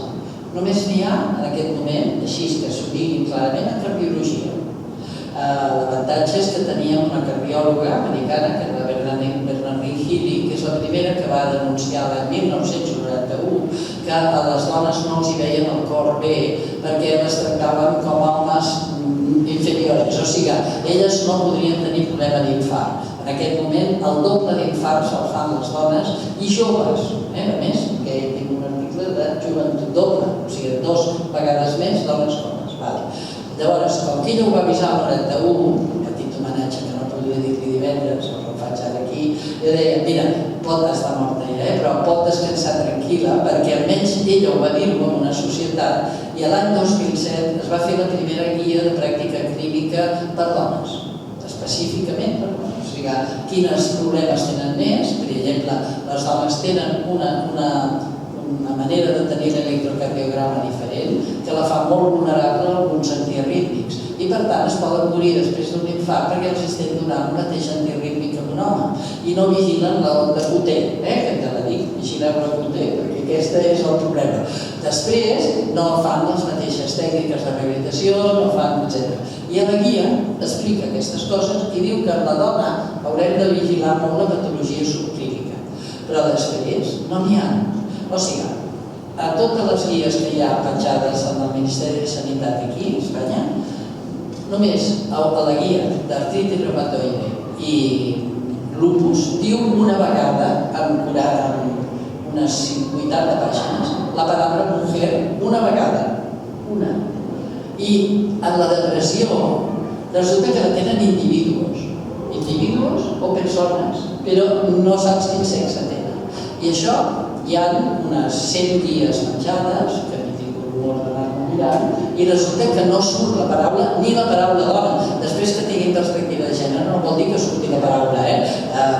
D: només n'hi ha en aquest moment, així que s'ho diguin clarament, en cardiologia. L'avantatge és que teníem una cardiòloga americana, que era la Bernardine Healy, que és la primera que va denunciar l'any 1991 que a les dones no els hi veien el cor bé perquè les tractaven com homes inferiors, o sigui, elles no podrien tenir problema d'infart. En aquest moment el doble d'infarts el fan les dones i joves, a més, que tinc un article de joventut doble, o sigui, 2 vegades més dones que homes. Llavors, com que ella ho va avisar el 91, un petit homenatge que no podria dir-li divendres, però ho faig ara aquí, jo deia, mira, pot estar morta ella, però pot descansar tranquil·la, perquè almenys ella ho va dir-ho en una societat i l'any 2007 es va fer la primera guia de pràctica clínica per dones, específicament per dones. O sigui, quins problemes tenen més, per exemple, les dones tenen una manera de tenir l'electrocardiograma diferent que la fa molt vulnerable a alguns antiarrítmics i per tant es poden morir després d'un infart perquè els estem donant un mateix antiarrítmic que un home i no vigilen l'onda QT, que te la dic, vigilem la QT perquè aquest és el problema. Després no fan les mateixes tècniques de rehabilitació, no fan, etc. I a la guia explica aquestes coses i diu que en la dona haurem de vigilar molt la patologia subclínica, però després no n'hi ha. O sigui, a totes les guies que hi ha penjades en el Ministeri de Sanitat aquí, a Espanya, només a la guia d'artritis reumatoide i lupus diu una vegada, amb unes 80 pàgines, la paraula mujer una vegada, una. I en la depressió resulta que la tenen individus o persones, però no saps quin sexe tenen. I això hi ha unes 100 guies menjades, que m'he tingut l'honor d'anar-me mirant, i resulta que no surt la paraula, ni la paraula dona. Després que tinguin perspectiva de gènere no vol dir que surti la paraula,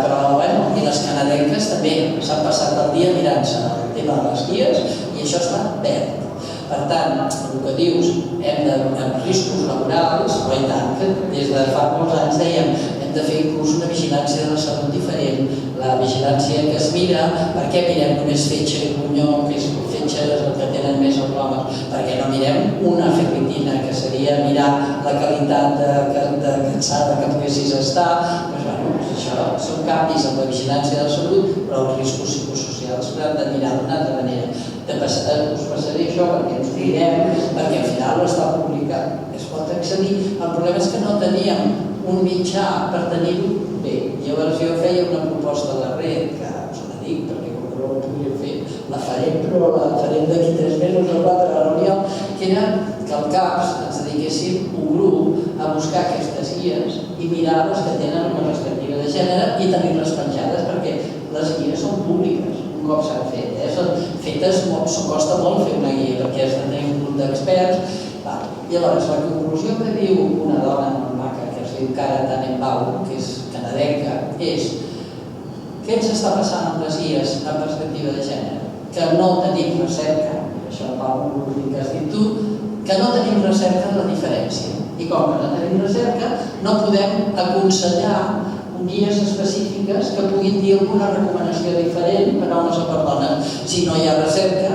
D: però bueno, i les canadenques també s'han passat el dia mirant-se el tema de les guies i això està verd. Per tant, el que dius, amb riscos laborals, o i tant, que des de fa molts anys dèiem hem de fer inclús una vigilància de la salut diferent, la vigilància que es mira, per què mirem només fetge i ronyó, que és fetge el que tenen més els homes, perquè no mirem una ferritina, que seria mirar la qualitat de cansada que poguessis estar. Doncs bueno, això són canvis en la vigilància de la salut, però els riscos psicosocials s'han de mirar d'una altra manera. Us passaré això perquè ens direm, perquè al final està publicat, es pot accedir. El problema és que no teníem un mitjà per tenir-ho bé. Llavors jo feia una proposta a la red, que us la dic perquè com que no la podríem fer, la farem, però la farem d'aquí 3 mesos o 4 a la reunió, que era que al CAPS ens dediquéssim un grup a buscar aquestes guies i mirar les que tenen una perspectiva de gènere i tenir-les penjades perquè les guies són públiques. Un cop s'han fet, són fetes, costa molt fer una guia perquè has de tenir un grup d'experts. Llavors, la conclusió que diu una dona molt maca, que es diu Cara Tannenbaum, que és canadenca, és què ens està passant amb les guies en perspectiva de gènere? Que no tenim recerca, això va amb l'últim que has dit tu, que no tenim recerca en la diferència. I com que no tenim recerca, no podem aconsellar guies específiques que puguin dir alguna recomanació diferent per a homes o per dones. Si no hi ha recerca,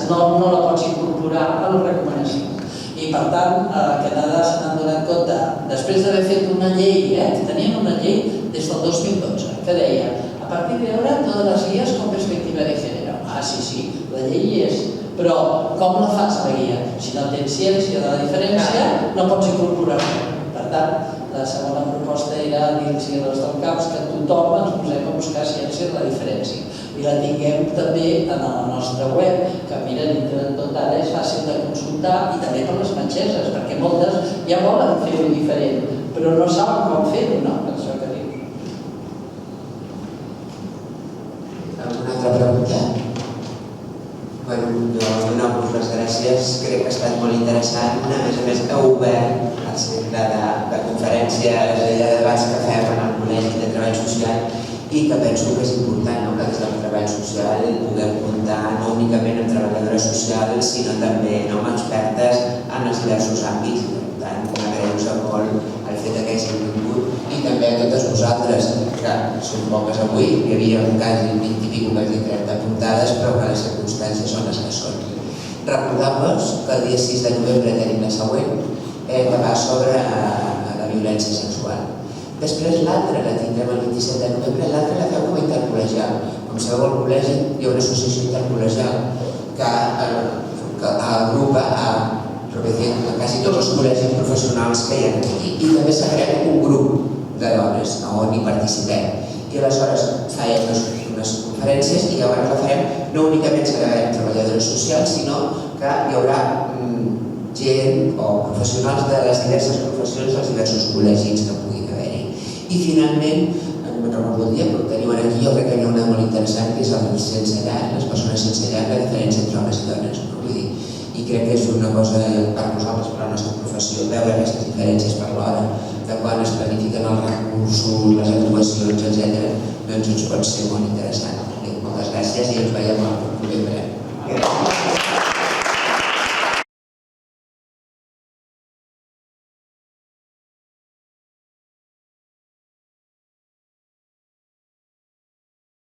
D: no la pots incorporar a les recomanacions. I per tant, a Canadà se n'han donat compte, després d'haver fet una llei, que tenien una llei des del 2012, que deia a partir de ahora todas las guías con perspectiva de género. Sí, la llei hi és, però com la fas la guia? Si no tens ciència de la diferència, no pots incorporar-la. Per tant, la segona proposta era dir-los als del CAPS que tothom ens posem a buscar ciència de la diferència i la tinguem també en la nostra web, que mira, dintre de tot ara és fàcil de consultar i també per les metgesses, perquè moltes ja volen fer-ho diferent, però no saben com fer-ho, no? Per això que dic.
A: Alguna altra pregunta? Bueno, jo donar-vos les gràcies, crec que ha estat molt interessant. A més, heu obert el centre de conferències i de debats que fem en el Col·legi de Treball Social i que penso que és important que des del treball social puguem comptar no únicament amb treballadores socials, sinó també amb expertes en els diversos àmbits. Per tant, m'agraeixo molt el fet que hàgiu vingut i també a totes vosaltres, que són poques avui, hi havia un cas de 20 i pico, quasi 30 apuntades, però que les circumstàncies són les que són. Recordar-vos que el dia 6 de novembre tenim la següent, que va sobre la violència sexual. Després l'altra la tindrem el 27 de novembre, l'altra la feu com a intercol·legial. Com sabeu, al col·legi hi ha una associació intercol·legial que agrupa quasi tots els col·legis professionals que hi ha aquí. I també sabrem un grup de dones on hi participem. I aleshores farem unes conferències i llavors la farem no únicament serà treballadores socials, sinó que hi haurà gent o professionals de les diverses professions dels diversos col·legis que puguin haver-hi. I finalment, no recordo el dia, però teniu aquí, jo crec que hi ha una molt interessant, que és el sense llar, les persones sense llar, la diferència entre homes i dones. I crec que és una cosa per nosaltres, per la nostra professió, veure aquestes diferències per l'hora de quan es planifiquen els recursos, les actuacions, etc. Doncs ens pot ser molt interessant. Moltes gràcies i ens veiem al proper ple.